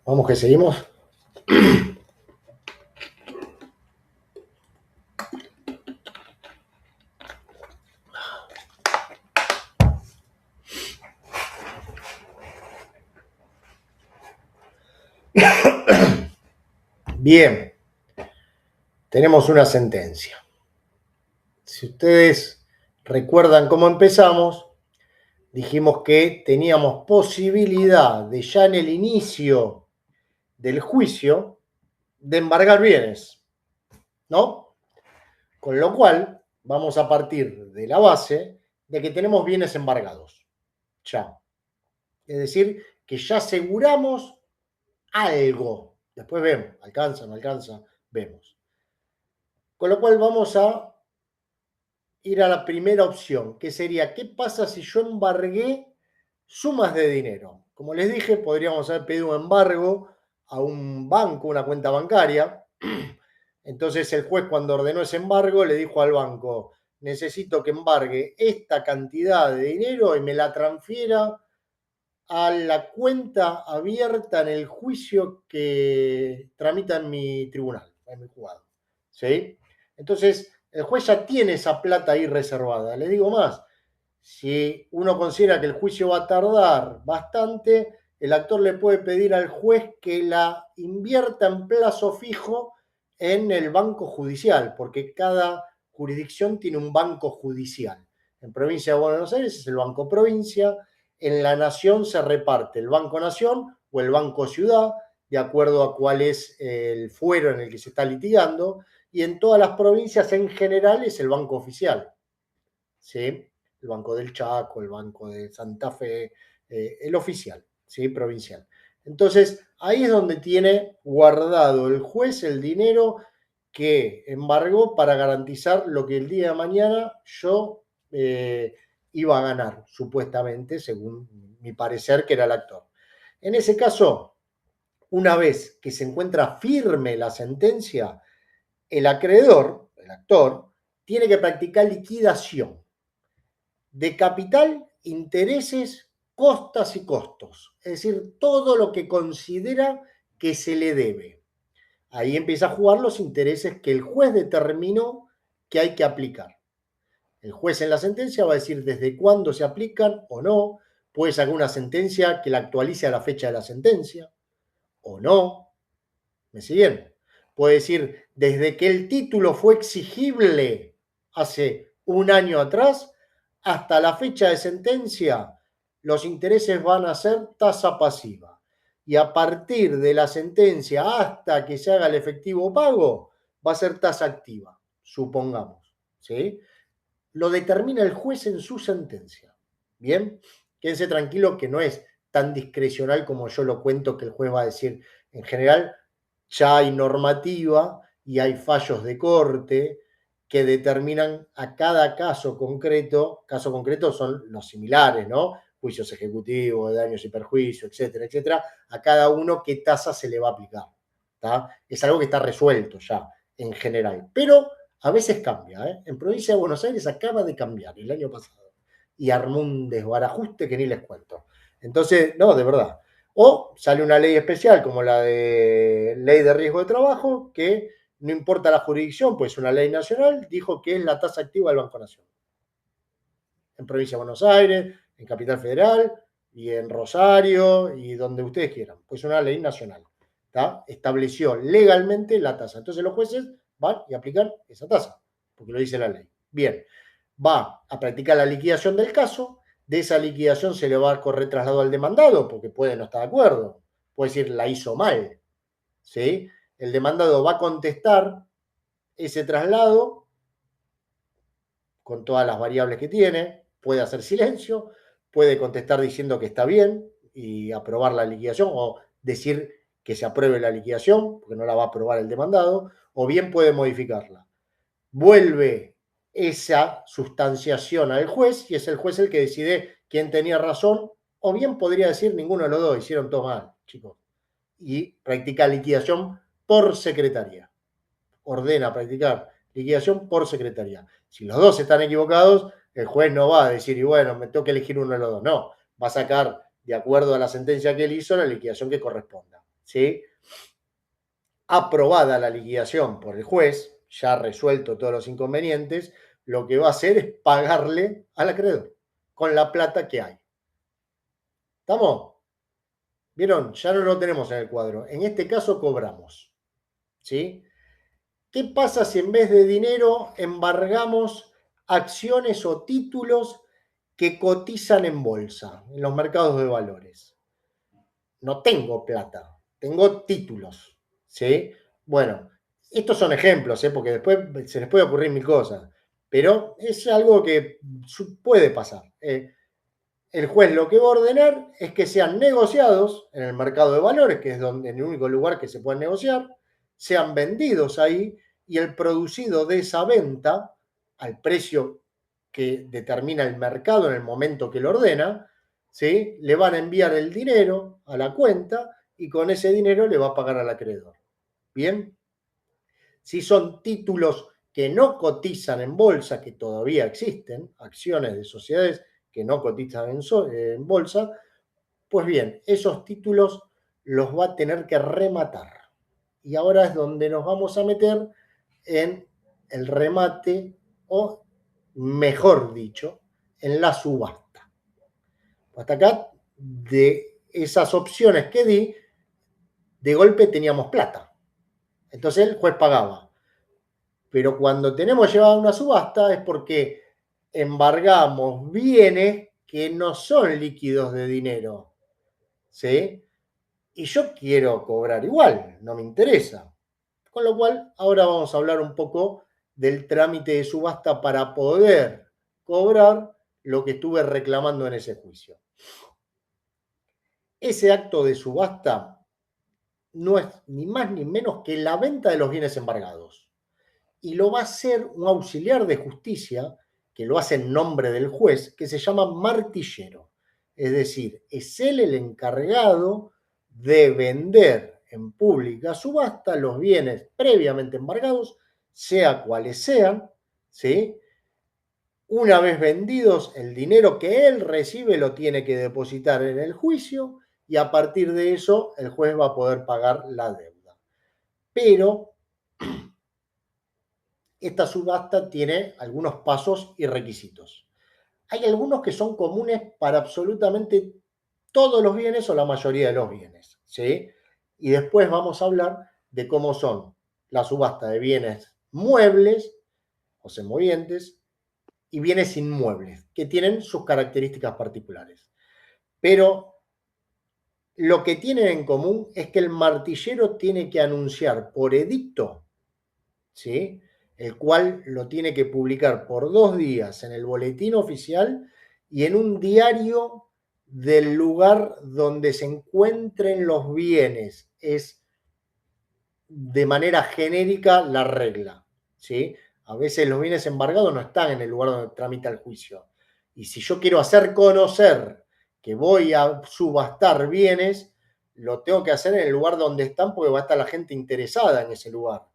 Vamos que seguimos. Bien, tenemos una sentencia. Si ustedes recuerdan cómo empezamos, dijimos que teníamos posibilidad de ya en el inicio del juicio de embargar bienes, ¿no? Con lo cual, vamos a partir de la base de que tenemos bienes embargados, ya. Es decir, que ya aseguramos algo. Después vemos, alcanza, no alcanza, vemos. Con lo cual vamos a ir a la primera opción, que sería, ¿qué pasa si yo embargué sumas de dinero? Como les dije, podríamos haber pedido un embargo a un banco, una cuenta bancaria. Entonces el juez, cuando ordenó ese embargo, le dijo al banco, necesito que embargue esta cantidad de dinero y me la transfiera a la cuenta abierta en el juicio que tramita en mi tribunal, en mi juzgado. ¿Sí? Entonces, el juez ya tiene esa plata ahí reservada. Le digo más, si uno considera que el juicio va a tardar bastante, el actor le puede pedir al juez que la invierta en plazo fijo en el banco judicial, porque cada jurisdicción tiene un banco judicial. En provincia de Buenos Aires es el Banco Provincia, en la Nación se reparte el Banco Nación o el Banco Ciudad, de acuerdo a cuál es el fuero en el que se está litigando, y en todas las provincias en general es el Banco Oficial. ¿Sí? El Banco del Chaco, el Banco de Santa Fe, el oficial, ¿sí? Provincial. Entonces, ahí es donde tiene guardado el juez el dinero que embargó para garantizar lo que el día de mañana yo iba a ganar, supuestamente, según mi parecer, que era el actor. En ese caso, una vez que se encuentra firme la sentencia, el acreedor, el actor, tiene que practicar liquidación de capital, intereses, costas y costos. Es decir, todo lo que considera que se le debe. Ahí empieza a jugar los intereses que el juez determinó que hay que aplicar. El juez en la sentencia va a decir desde cuándo se aplican o no. Puede sacar una sentencia que la actualice a la fecha de la sentencia o no. ¿Me siguen? Puede decir desde que el título fue exigible hace un año atrás hasta la fecha de sentencia, los intereses van a ser tasa pasiva. Y a partir de la sentencia hasta que se haga el efectivo pago, va a ser tasa activa, supongamos. ¿Sí? Lo determina el juez en su sentencia. Bien, quédense tranquilo que no es tan discrecional como yo lo cuento, que el juez va a decir. En general, ya hay normativa y hay fallos de corte que determinan a cada caso concreto son los similares, ¿no? Juicios ejecutivos, daños y perjuicios, etcétera, etcétera, a cada uno qué tasa se le va a aplicar. ¿Tá? Es algo que está resuelto ya en general, pero a veces cambia. ¿eh? En provincia de Buenos Aires acaba de cambiar el año pasado y armó un desbarajuste que ni les cuento. Entonces, no, de verdad. O sale una ley especial como la de ley de riesgo de trabajo, que no importa la jurisdicción, pues una ley nacional, dijo que es la tasa activa del Banco Nación. En provincia de Buenos Aires, en Capital Federal y en Rosario y donde ustedes quieran. Pues una ley nacional. ¿tá? Estableció legalmente la tasa. Entonces los jueces van y aplican esa tasa, porque lo dice la ley. Bien, va a practicar la liquidación del caso. De esa liquidación se le va a correr traslado al demandado, porque puede no estar de acuerdo. Puede decir, la hizo mal. ¿Sí? El demandado va a contestar ese traslado con todas las variables que tiene. Puede hacer silencio, puede contestar diciendo que está bien y aprobar la liquidación o decir que se apruebe la liquidación, porque no la va a aprobar el demandado, o bien puede modificarla. Vuelve esa sustanciación al juez y es el juez el que decide quién tenía razón, o bien podría decir ninguno de los dos, hicieron todo mal, chicos. Y practica liquidación por secretaría. Ordena practicar liquidación por secretaría. Si los dos están equivocados, el juez no va a decir, y bueno, me tengo que elegir uno de los dos. No, va a sacar, de acuerdo a la sentencia que él hizo, la liquidación que corresponda. ¿sí? Aprobada la liquidación por el juez, ya resuelto todos los inconvenientes, lo que va a hacer es pagarle al acreedor con la plata que hay. ¿Estamos? ¿Vieron? Ya no lo tenemos en el cuadro. En este caso cobramos, ¿sí? ¿Qué pasa si en vez de dinero embargamos acciones o títulos que cotizan en bolsa, en los mercados de valores? No tengo plata, tengo títulos, ¿sí? Bueno, estos son ejemplos, porque después se les puede ocurrir mil cosas, pero es algo que puede pasar. El juez lo que va a ordenar es que sean negociados en el mercado de valores, que es donde, en el único lugar que se pueden negociar, sean vendidos ahí y el producido de esa venta al precio que determina el mercado en el momento que lo ordena, ¿sí? Le van a enviar el dinero a la cuenta y con ese dinero le va a pagar al acreedor. ¿Bien? Si son títulos que no cotizan en bolsa, que todavía existen, acciones de sociedades que no cotizan en bolsa, pues bien, esos títulos los va a tener que rematar. Y ahora es donde nos vamos a meter en el remate, o mejor dicho, en la subasta. Hasta acá, de esas opciones que di, de golpe teníamos plata. Entonces el juez pagaba. Pero cuando tenemos llevada una subasta es porque embargamos bienes que no son líquidos de dinero, ¿sí? Y yo quiero cobrar igual, no me interesa. Con lo cual, ahora vamos a hablar un poco del trámite de subasta para poder cobrar lo que estuve reclamando en ese juicio. Ese acto de subasta no es ni más ni menos que la venta de los bienes embargados. Y lo va a hacer un auxiliar de justicia, que lo hace en nombre del juez, que se llama martillero. Es decir, es él el encargado de vender en pública subasta los bienes previamente embargados, sea cuales sean, ¿sí? Una vez vendidos, el dinero que él recibe lo tiene que depositar en el juicio y a partir de eso el juez va a poder pagar la deuda. Pero esta subasta tiene algunos pasos y requisitos. Hay algunos que son comunes para absolutamente todos los bienes o la mayoría de los bienes, ¿sí? Y después vamos a hablar de cómo son la subasta de bienes muebles o semovientes y bienes inmuebles, que tienen sus características particulares. Pero lo que tienen en común es que el martillero tiene que anunciar por edicto, ¿sí?, el cual lo tiene que publicar por 2 días en el boletín oficial y en un diario del lugar donde se encuentren los bienes. Es de manera genérica la regla, ¿sí? A veces los bienes embargados no están en el lugar donde tramita el juicio. Y si yo quiero hacer conocer que voy a subastar bienes, lo tengo que hacer en el lugar donde están porque va a estar la gente interesada en ese lugar.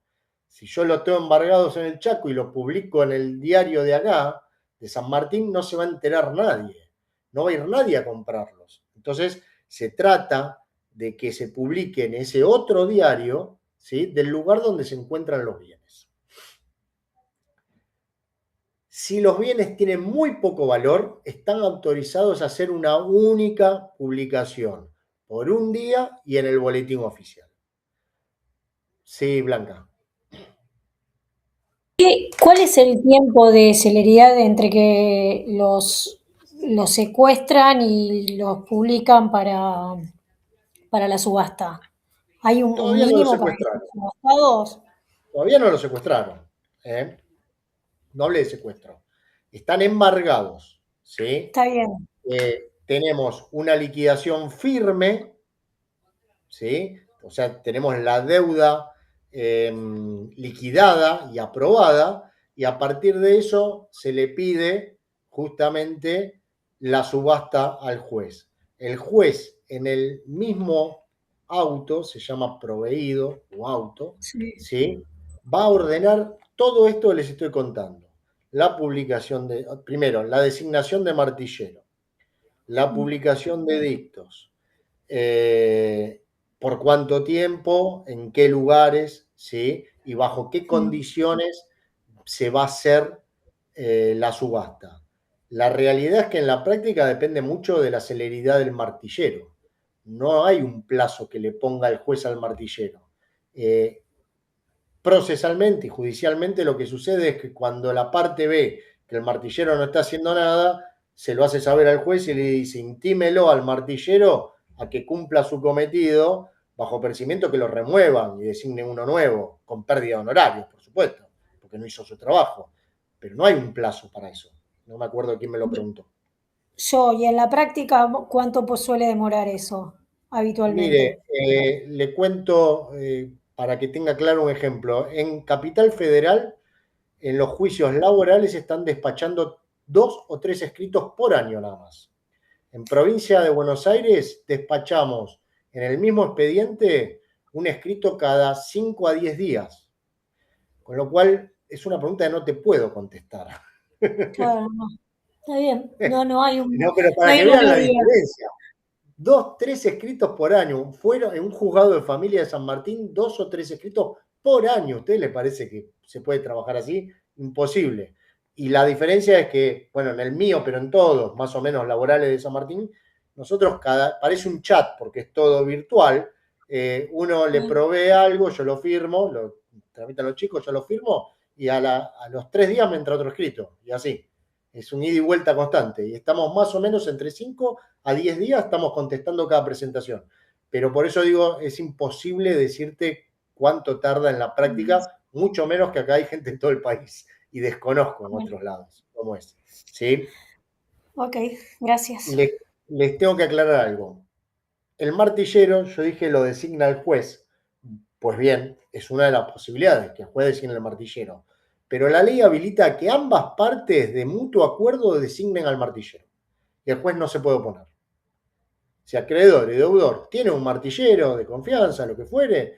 Si yo lo tengo embargados en el Chaco y lo publico en el diario de acá, de San Martín, no se va a enterar nadie. No va a ir nadie a comprarlos. Entonces, se trata de que se publique en ese otro diario, ¿sí?, del lugar donde se encuentran los bienes. Si los bienes tienen muy poco valor, están autorizados a hacer una única publicación por un día y en el boletín oficial. Sí, Blanca. ¿Cuál es el tiempo de celeridad entre que los secuestran y los publican para la subasta? ¿Hay un Todavía no lo mínimo para que secuestraron. sean subastados? Todavía no lo secuestraron. No hablé de secuestro. Están embargados, ¿sí? Está bien. Tenemos una liquidación firme, ¿sí? O sea, tenemos la deuda liquidada y aprobada, y a partir de eso se le pide justamente la subasta al juez. El juez en el mismo auto, se llama proveído o auto, ¿sí?, va a ordenar todo esto que les estoy contando. La publicación primero, la designación de martillero, la publicación de edictos, por cuánto tiempo, en qué lugares, ¿sí? Y bajo qué condiciones se va a hacer la subasta. La realidad es que en la práctica depende mucho de la celeridad del martillero. No hay un plazo que le ponga el juez al martillero. Procesalmente y judicialmente lo que sucede es que cuando la parte ve que el martillero no está haciendo nada, se lo hace saber al juez y le dice, intímelo al martillero a que cumpla su cometido, bajo percibimiento que lo remuevan y designen uno nuevo, con pérdida de honorarios, por supuesto, porque no hizo su trabajo. Pero no hay un plazo para eso. No me acuerdo quién me lo preguntó. Y en la práctica, ¿cuánto suele demorar eso habitualmente? Mire, le cuento para que tenga claro un ejemplo. En Capital Federal, en los juicios laborales están despachando 2 o 3 escritos por año nada más. En provincia de Buenos Aires despachamos en el mismo expediente un escrito cada 5 a 10 días. Con lo cual es una pregunta que no te puedo contestar. Claro, no. Está bien. No hay un, No, pero no para hay que una vean la media. diferencia. 2, 3 escritos por año. Fueron en un juzgado de familia de San Martín, 2 o 3 escritos por año. ¿A ustedes les parece que se puede trabajar así? Imposible. Y la diferencia es que, bueno, en el mío, pero en todos, más o menos laborales de San Martín, nosotros parece un chat porque es todo virtual. Uno le provee algo, yo lo firmo, lo tramitan los chicos, yo lo firmo, y a los 3 días me entra otro escrito, y así. Es un ida y vuelta constante. Y estamos más o menos entre 5 a 10 días, estamos contestando cada presentación. Pero por eso digo, es imposible decirte cuánto tarda en la práctica, mucho menos que acá hay gente en todo el país. Y desconozco en otros lados cómo es. ¿Sí? Ok, gracias. Les tengo que aclarar algo. El martillero, yo dije, lo designa el juez. Pues bien, es una de las posibilidades, que el juez designe el martillero. Pero la ley habilita que ambas partes de mutuo acuerdo designen al martillero. Y el juez no se puede oponer. Si acreedor y deudor tiene un martillero de confianza, lo que fuere,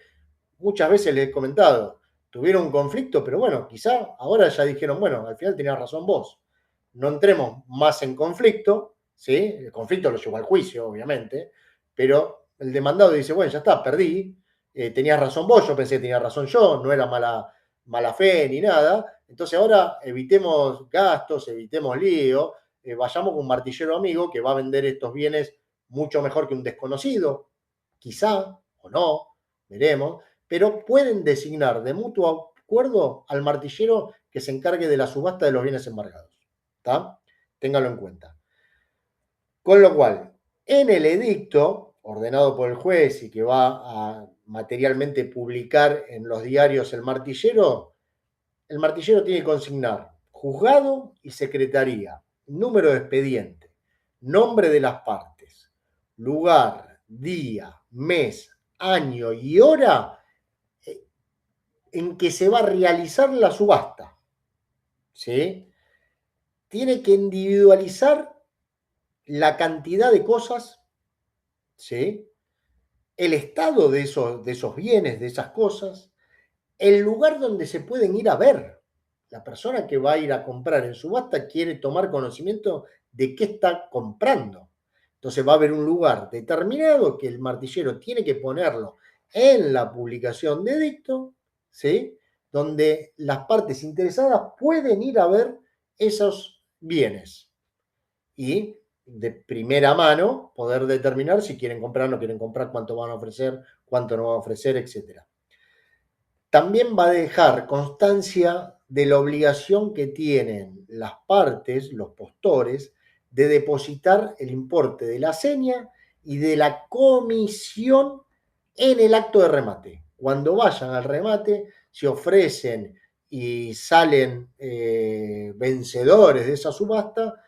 muchas veces les he comentado, tuvieron un conflicto, pero bueno, quizá ahora ya dijeron, bueno, al final tenías razón vos. No entremos más en conflicto, ¿sí? El conflicto lo llevó al juicio, obviamente, pero el demandado dice, bueno, ya está, perdí, tenías razón vos, yo pensé que tenía razón yo, no era mala fe ni nada, entonces ahora evitemos gastos, evitemos lío, vayamos con un martillero amigo que va a vender estos bienes mucho mejor que un desconocido, quizá o no, veremos, pero pueden designar de mutuo acuerdo al martillero que se encargue de la subasta de los bienes embargados. ¿Está? Téngalo en cuenta. Con lo cual, en el edicto ordenado por el juez y que va a materialmente publicar en los diarios el martillero tiene que consignar juzgado y secretaría, número de expediente, nombre de las partes, lugar, día, mes, año y hora en que se va a realizar la subasta. ¿Sí? Tiene que individualizar la cantidad de cosas, ¿sí? El estado de esos bienes, de esas cosas, el lugar donde se pueden ir a ver. La persona que va a ir a comprar en subasta quiere tomar conocimiento de qué está comprando. Entonces va a haber un lugar determinado que el martillero tiene que ponerlo en la publicación de edicto, ¿sí? Donde las partes interesadas pueden ir a ver esos bienes y de primera mano poder determinar si quieren comprar, no quieren comprar, cuánto van a ofrecer, cuánto no van a ofrecer, etc. También va a dejar constancia de la obligación que tienen las partes, los postores, de depositar el importe de la seña y de la comisión en el acto de remate. Cuando vayan al remate, si ofrecen y salen vencedores de esa subasta,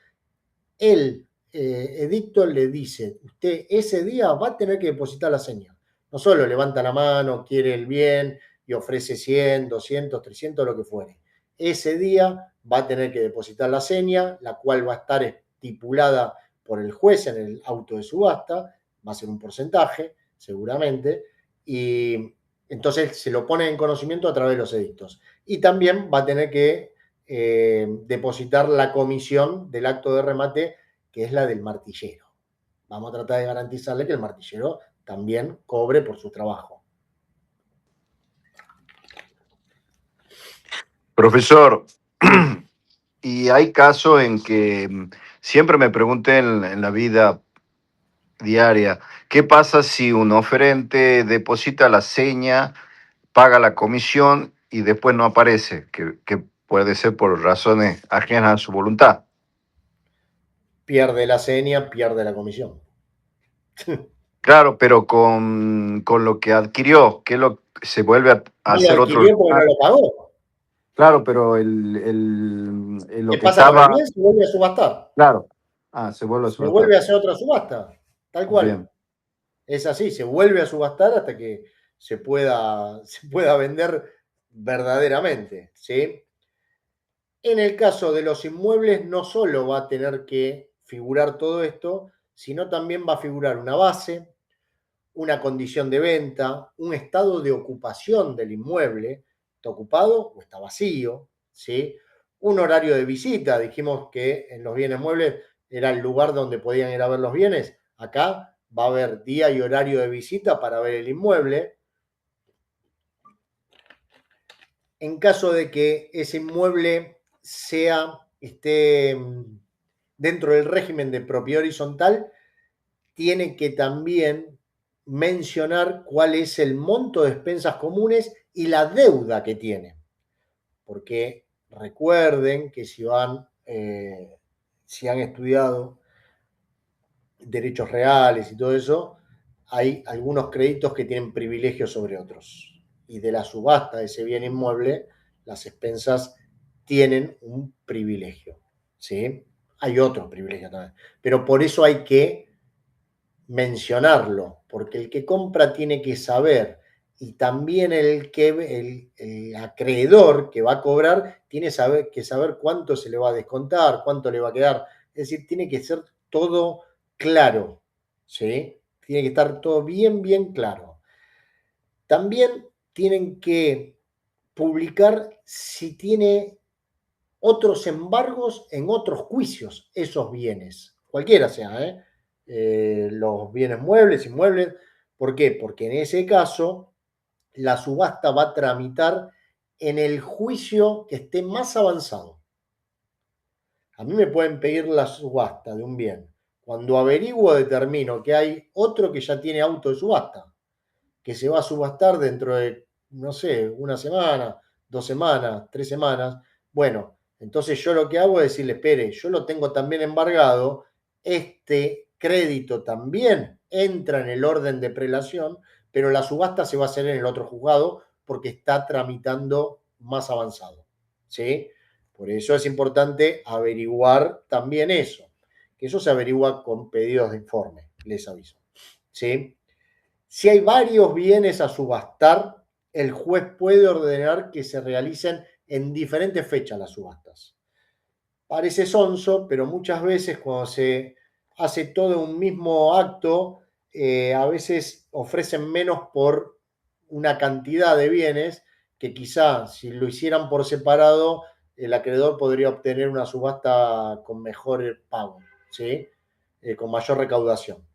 el edicto le dice, usted ese día va a tener que depositar la seña. No solo levanta la mano, quiere el bien y ofrece 100, 200, 300, lo que fuere. Ese día va a tener que depositar la seña, la cual va a estar estipulada por el juez en el auto de subasta, va a ser un porcentaje, seguramente, y entonces se lo pone en conocimiento a través de los edictos. Y también va a tener que depositar la comisión del acto de remate, que es la del martillero. Vamos a tratar de garantizarle que el martillero también cobre por su trabajo. Profesor, y hay casos en que siempre me pregunté en la vida diaria, ¿qué pasa si un oferente deposita la seña, paga la comisión y después no aparece? Que puede ser por razones ajenas a su voluntad. Pierde la seña, pierde la comisión. Claro, pero con lo que adquirió, se vuelve a No hacer lo otro adquirió porque no lugar. lo pagó. Claro, pero lo ¿Qué que pasa con el estaba, bien? Se vuelve a subastar. claro, se vuelve a Se subastar. vuelve a hacer otra subasta, tal cual. Bien. Es así, se vuelve a subastar hasta que se pueda vender verdaderamente, ¿sí? En el caso de los inmuebles, no solo va a tener que figurar todo esto, sino también va a figurar una base, una condición de venta, un estado de ocupación del inmueble, ¿está ocupado o está vacío? ¿Sí? Un horario de visita, dijimos que en los bienes muebles era el lugar donde podían ir a ver los bienes, acá va a haber día y horario de visita para ver el inmueble. En caso de que ese inmueble esté dentro del régimen de propiedad horizontal, tiene que también mencionar cuál es el monto de expensas comunes y la deuda que tiene. Porque recuerden que si han estudiado derechos reales y todo eso, hay algunos créditos que tienen privilegios sobre otros. Y de la subasta de ese bien inmueble, las expensas tienen un privilegio. ¿Sí? Hay otros privilegios también. Pero por eso hay que mencionarlo, porque el que compra tiene que saber y también el acreedor que va a cobrar tiene que saber cuánto se le va a descontar, cuánto le va a quedar. Es decir, tiene que ser todo claro, ¿sí? Tiene que estar todo bien, bien claro. También tienen que publicar si tiene otros embargos en otros juicios esos bienes, cualquiera sea, los bienes muebles, inmuebles. ¿Por qué? Porque en ese caso la subasta va a tramitar en el juicio que esté más avanzado. A mí me pueden pedir la subasta de un bien. Cuando averiguo, determino que hay otro que ya tiene auto de subasta, que se va a subastar dentro de, no sé, una semana, 2 semanas, 3 semanas. Bueno, entonces yo lo que hago es decirle, espere, yo lo tengo también embargado, este crédito también entra en el orden de prelación, pero la subasta se va a hacer en el otro juzgado porque está tramitando más avanzado. ¿Sí? Por eso es importante averiguar también eso, que eso se averigua con pedidos de informe, les aviso. ¿Sí? Si hay varios bienes a subastar, el juez puede ordenar que se realicen en diferentes fechas las subastas. Parece sonso, pero muchas veces cuando se hace todo un mismo acto, a veces ofrecen menos por una cantidad de bienes que quizá si lo hicieran por separado, el acreedor podría obtener una subasta con mejor pago, ¿sí? Con mayor recaudación.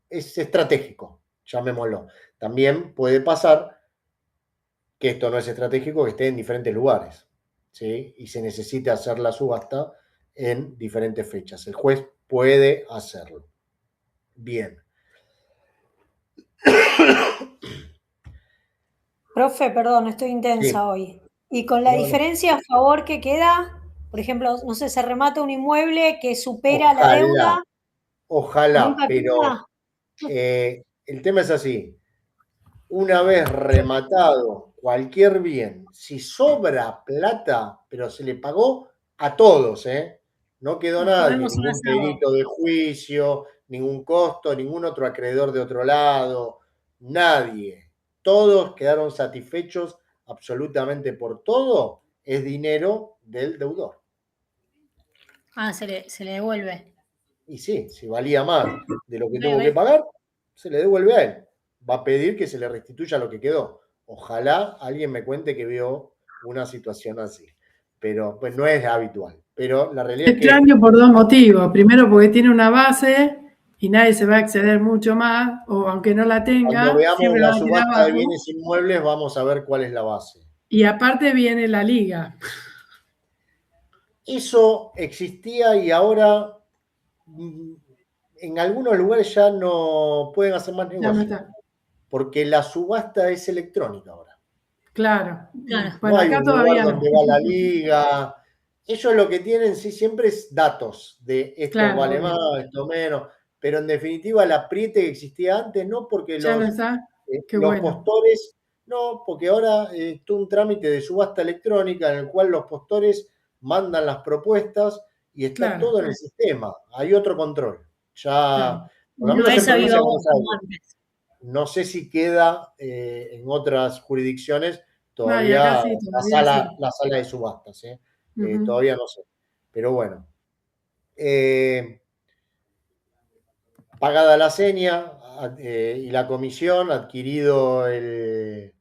Es estratégico, llamémoslo. También puede pasar que esto no es estratégico, que esté en diferentes lugares, ¿sí? Y se necesita hacer la subasta en diferentes fechas. El juez puede hacerlo. Bien. Profe, perdón, estoy intensa Sí. hoy. Y con la No, no. diferencia a favor que queda, por ejemplo, no sé, se remata un inmueble que supera la deuda, Ojalá, nunca pero queda. el tema es así. Una vez rematado cualquier bien, si sobra plata, pero se le pagó a todos, ¿eh? No quedó Nos nada, que comemos un ningún asado. perito de juicio, ningún costo, ningún otro acreedor de otro lado, nadie. Todos quedaron satisfechos absolutamente por todo, es dinero del deudor. Ah, se le devuelve. Y sí, si valía más de lo que Ok, tuvo que ok. pagar, se le devuelve a él. Va a pedir que se le restituya lo que quedó. Ojalá alguien me cuente que vio una situación así. Pero pues no es habitual. Pero la realidad es que Extraño por dos motivos. Primero, porque tiene una base y nadie se va a exceder mucho más, o aunque no la Cuando tenga, veamos siempre la va a quedar subasta de abajo. bienes inmuebles, vamos a ver cuál es la base. Y aparte viene la liga. Eso existía y ahora en algunos lugares ya no pueden hacer más Ya no negocio, está. porque la subasta es electrónica ahora. Claro. Claro. No Bueno, hay acá un lugar todavía no. donde va la liga. Ellos lo que tienen sí siempre es datos de esto Claro, vale obvio. más, esto menos, pero en definitiva el apriete que existía antes, no porque Ya no está. Qué los bueno. postores, no, porque ahora es un trámite de subasta electrónica en el cual los postores mandan las propuestas y está Claro, todo en el sistema. Hay otro control. Ya, claro. por lo No menos en es a provincia viva de voz Buenos como Aires. antes. No sé si queda en otras jurisdicciones, No, y acá todavía sí, todavía sí. la sala de subastas, Ujú. todavía no sé. Pero bueno, eh, pagada la seña y la comisión, adquirido el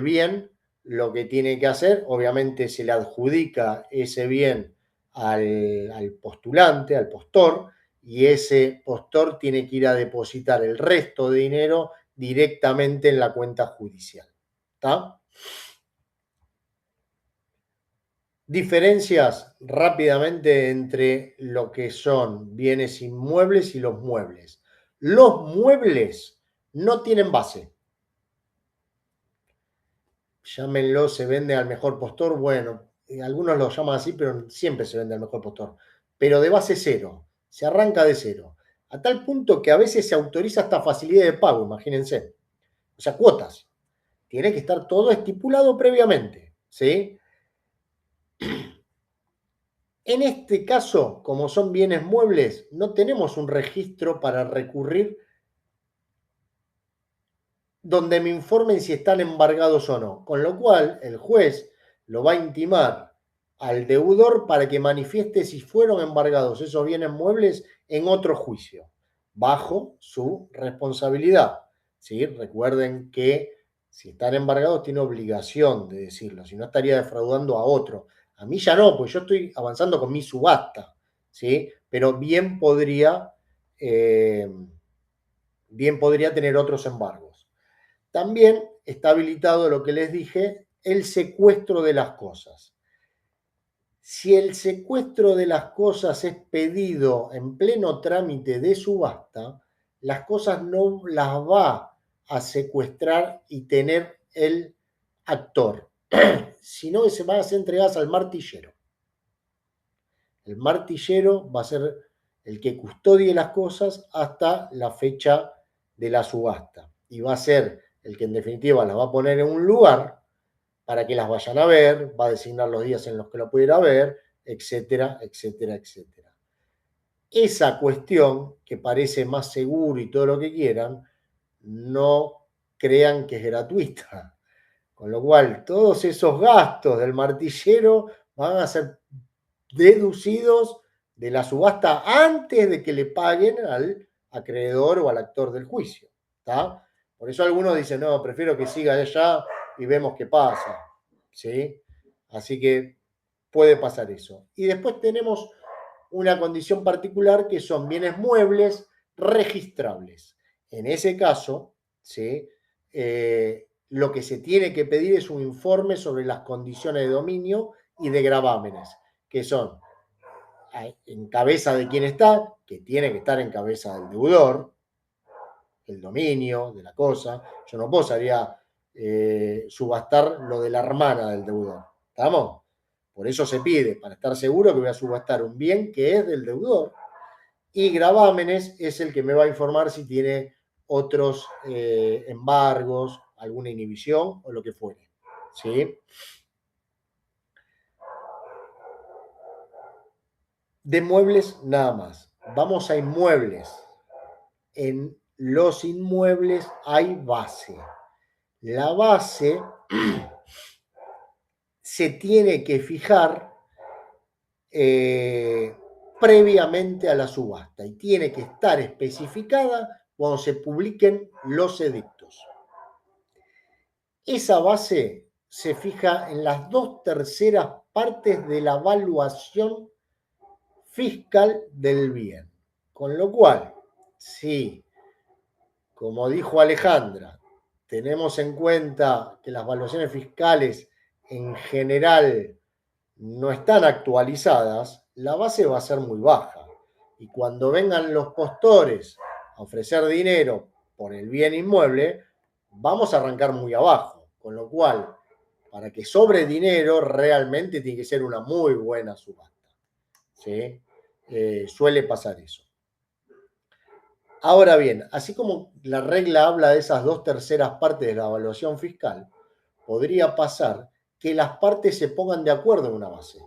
bien, lo que tiene que hacer, obviamente se le adjudica ese bien al postulante, al postor, y ese postor tiene que ir a depositar el resto de dinero directamente en la cuenta judicial. ¿Está? Diferencias rápidamente entre lo que son bienes inmuebles y los muebles. Los muebles no tienen base. Llámenlo, se vende al mejor postor. Bueno, algunos lo llaman así, pero siempre se vende al mejor postor. Pero de base cero, se arranca de cero. A tal punto que a veces se autoriza hasta facilidad de pago, imagínense. O sea, cuotas. Tiene que estar todo estipulado previamente, ¿sí? En este caso, como son bienes muebles, no tenemos un registro para recurrir donde me informen si están embargados o no. Con lo cual, el juez lo va a intimar al deudor para que manifieste si fueron embargados esos bienes muebles en otro juicio, bajo su responsabilidad. ¿Sí? Recuerden que si están embargados tiene obligación de decirlo, si no estaría defraudando a otro. A mí ya no, pues yo estoy avanzando con mi subasta, ¿sí? Pero bien podría tener otros embargos. También está habilitado lo que les dije, el secuestro de las cosas. Si el secuestro de las cosas es pedido en pleno trámite de subasta, las cosas no las va a secuestrar y tener el actor, sino que se van a ser entregadas al martillero. El martillero va a ser el que custodie las cosas hasta la fecha de la subasta y va a ser el que en definitiva las va a poner en un lugar para que las vayan a ver, va a designar los días en los que lo puede ir a ver, etcétera, etcétera, etcétera. Esa cuestión, que parece más seguro y todo lo que quieran, no crean que es gratuita. Con lo cual, todos esos gastos del martillero van a ser deducidos de la subasta antes de que le paguen al acreedor o al actor del juicio. ¿Está? Por eso algunos dicen, no, prefiero que siga allá y vemos qué pasa. ¿Sí? Así que puede pasar eso. Y después tenemos una condición particular que son bienes muebles registrables. En ese caso, ¿sí? Lo que se tiene que pedir es un informe sobre las condiciones de dominio y de gravámenes, que son en cabeza de quien está, que tiene que estar en cabeza del deudor, el dominio de la cosa. Yo no puedo salir a subastar lo de la hermana del deudor. ¿Estamos? Por eso se pide, para estar seguro que voy a subastar un bien que es del deudor. Y gravámenes es el que me va a informar si tiene otros embargos, alguna inhibición o lo que fuere. ¿Sí? De muebles nada más. Vamos a inmuebles. En los inmuebles hay base. La base se tiene que fijar previamente a la subasta y tiene que estar especificada cuando se publiquen los edictos. Esa base se fija en las 2/3 partes de la valuación fiscal del bien. Con lo cual, si, como dijo Alejandra, tenemos en cuenta que las valuaciones fiscales en general no están actualizadas, la base va a ser muy baja. Y cuando vengan los postores a ofrecer dinero por el bien inmueble, vamos a arrancar muy abajo. Con lo cual, para que sobre dinero, realmente tiene que ser una muy buena subasta. ¿Sí? Suele pasar eso. Ahora bien, así como la regla habla de esas 2/3 partes de la evaluación fiscal, podría pasar que las partes se pongan de acuerdo en una base,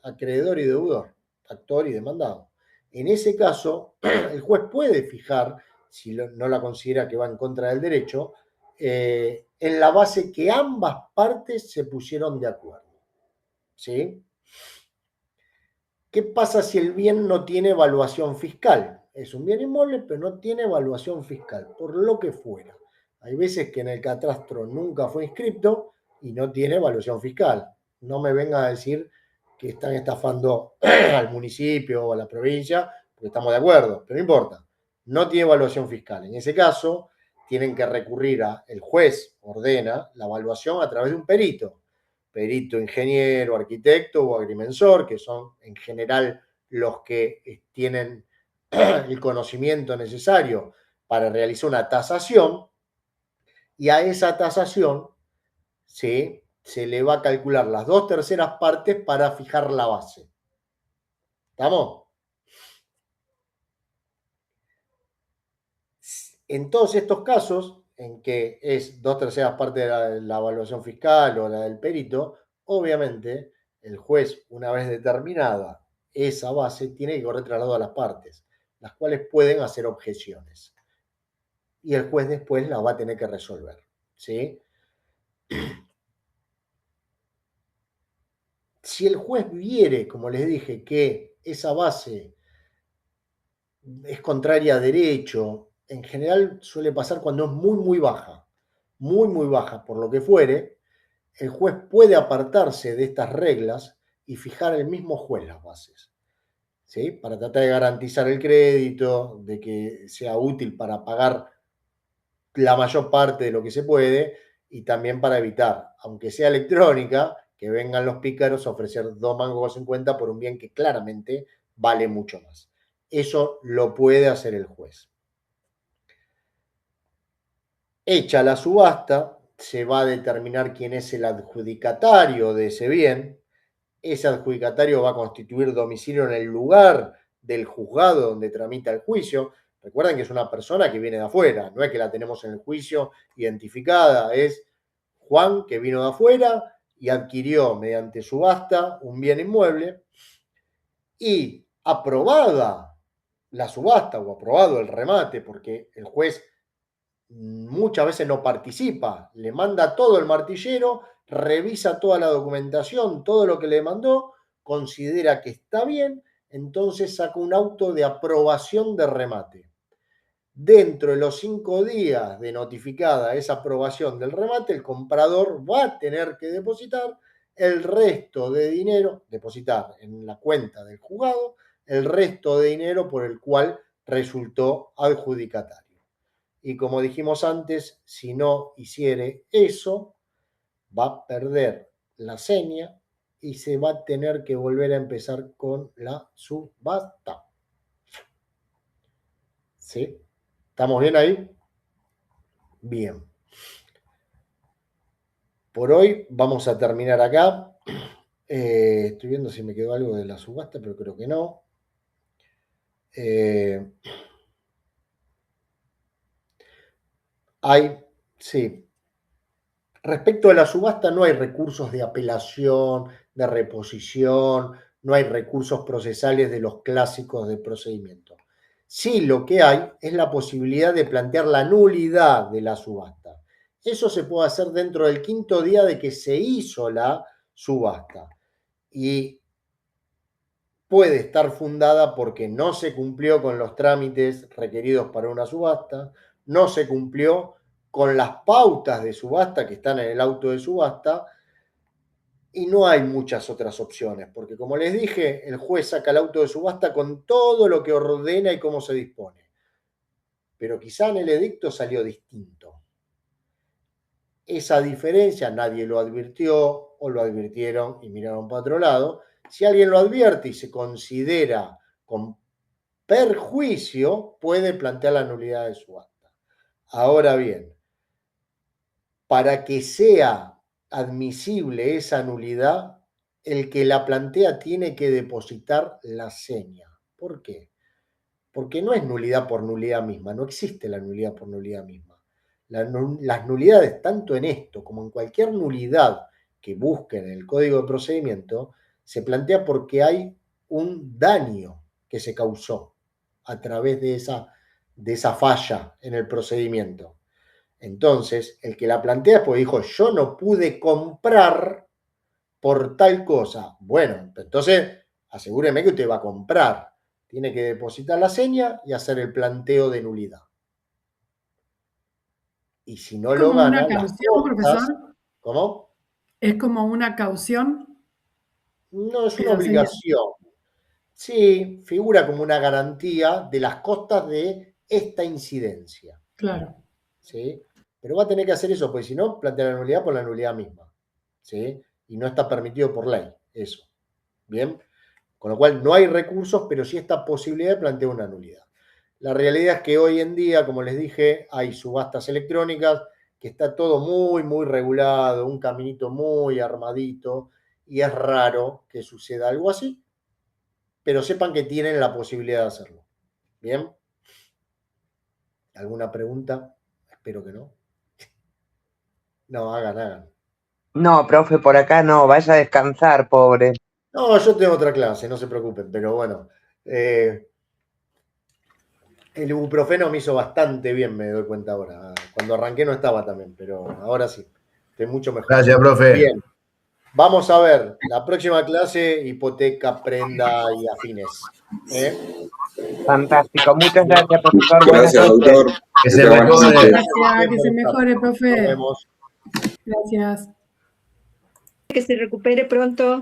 acreedor y deudor, actor y demandado. En ese caso, el juez puede fijar, si no la considera que va en contra del derecho, en la base que ambas partes se pusieron de acuerdo. ¿Sí? ¿Qué pasa si el bien no tiene evaluación fiscal? Es un bien inmueble, pero no tiene evaluación fiscal, por lo que fuera. Hay veces que en el catastro nunca fue inscripto y no tiene evaluación fiscal. No me venga a decir que están estafando al municipio o a la provincia, porque estamos de acuerdo, pero no importa. No tiene evaluación fiscal. En ese caso, tienen que recurrir el juez, ordena la evaluación a través de un perito ingeniero, arquitecto o agrimensor, que son en general los que tienen el conocimiento necesario para realizar una tasación, y a esa tasación, ¿sí?, se le va a calcular las 2/3 partes para fijar la base. ¿Estamos? En todos estos casos, en que es 2/3 partes de la evaluación fiscal o la del perito, obviamente el juez, una vez determinada esa base, tiene que correr traslado a las partes, las cuales pueden hacer objeciones. Y el juez después la va a tener que resolver. ¿Sí? Si el juez viere, como les dije, que esa base es contraria a derecho, en general suele pasar cuando es muy baja, por lo que fuere, el juez puede apartarse de estas reglas y fijar el mismo juez las bases, ¿sí?, para tratar de garantizar el crédito, de que sea útil para pagar la mayor parte de lo que se puede y también para evitar, aunque sea electrónica, que vengan los pícaros a ofrecer 2,50 mangos por un bien que claramente vale mucho más. Eso lo puede hacer el juez. Hecha la subasta, se va a determinar quién es el adjudicatario de ese bien. Ese adjudicatario va a constituir domicilio en el lugar del juzgado donde tramita el juicio. Recuerden que es una persona que viene de afuera, no es que la tenemos en el juicio identificada, es Juan que vino de afuera y adquirió mediante subasta un bien inmueble, y aprobada la subasta o aprobado el remate, porque el juez muchas veces no participa, le manda todo el martillero, revisa toda la documentación, todo lo que le mandó, considera que está bien, entonces saca un auto de aprobación de remate. Dentro de los 5 días de notificada esa aprobación del remate, el comprador va a tener que depositar el resto de dinero, depositar en la cuenta del juzgado, el resto de dinero por el cual resultó adjudicatario. Y como dijimos antes, si no hiciere eso, va a perder la seña y se va a tener que volver a empezar con la subasta. ¿Sí? ¿Estamos bien ahí? Bien. Por hoy vamos a terminar acá. Estoy viendo si me quedó algo de la subasta, pero creo que no. Sí. Respecto a la subasta, no hay recursos de apelación, de reposición, no hay recursos procesales de los clásicos de procedimiento. Sí, lo que hay es la posibilidad de plantear la nulidad de la subasta. Eso se puede hacer dentro del 5.º día de que se hizo la subasta. Y puede estar fundada porque no se cumplió con los trámites requeridos para una subasta, no se cumplió con las pautas de subasta que están en el auto de subasta, y no hay muchas otras opciones, porque como les dije, el juez saca el auto de subasta con todo lo que ordena y cómo se dispone. pero quizá en el edicto salió distinto. Esa diferencia nadie lo advirtió o lo advirtieron y miraron para otro lado. Si alguien lo advierte y se considera con perjuicio, puede plantear la nulidad de subasta. Ahora bien, para que sea admisible esa nulidad, el que la plantea tiene que depositar la seña. ¿Por qué? Porque no es nulidad por nulidad misma, no existe la nulidad por nulidad misma. Las nulidades, tanto en esto como en cualquier nulidad que busquen en el Código de Procedimiento, se plantea porque hay un daño que se causó a través de esa falla en el procedimiento. Entonces, el que la plantea es porque dijo, yo no pude comprar por tal cosa. Bueno, entonces asegúreme que usted va a comprar. Tiene que depositar la seña y hacer el planteo de nulidad. Y si no lo ¿Como gana, una las caución, costas, profesor? ¿cómo? ¿Es como una caución? No es Que una la seña- obligación. Sí, figura como una garantía de las costas de esta incidencia. Claro. ¿Sí? Pero va a tener que hacer eso, porque si no, plantea la nulidad por la nulidad misma. ¿Sí? Y no está permitido por ley eso. ¿Bien? Con lo cual no hay recursos, pero sí esta posibilidad de plantear una nulidad. La realidad es que hoy en día, como les dije, hay subastas electrónicas, que está todo muy, muy regulado, un caminito muy armadito, y es raro que suceda algo así, pero sepan que tienen la posibilidad de hacerlo. ¿Bien? ¿Alguna pregunta? Espero que no. No, hagan. No, profe, por acá no, vaya a descansar, pobre. No, yo tengo otra clase, no se preocupen, pero bueno. El ibuprofeno me hizo bastante bien, me doy cuenta ahora. Cuando arranqué no estaba también, pero ahora sí. Estoy mucho mejor. Gracias, profe. Bien. Vamos a ver, la próxima clase, hipoteca, prenda y afines. Fantástico, muchas gracias, profesor. Buenas Gracias, noches. doctor. Que se Buenas mejore. noches. Gracias, que se mejore, Nos profe. vemos. Gracias. Que se recupere pronto.